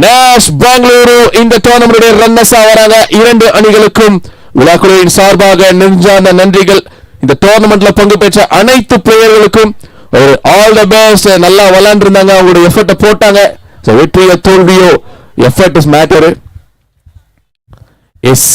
Nash Bangalore இந்த டோர்னமெண்ட் ரன்னர்ஸ் ஆவறாங்க. 2 அணிகளுக்கும் விழாக்குழுவின் சார்பாக நெஞ்சார்ந்த நன்றிகள். இந்த டோர்னமெண்ட்ல பங்கு பெற்ற அனைத்து பிளேயர்களுக்கும் ஒரு ஆல் தி பெஸ்ட். நல்லா விளையாண்டிருந்தாங்க, அவங்களோட எஃபர்ட்டை போட்டாங்க. வெற்றியோ தோல்வியோ எஃபர்ட் இஸ் மேட்டர். எஸ்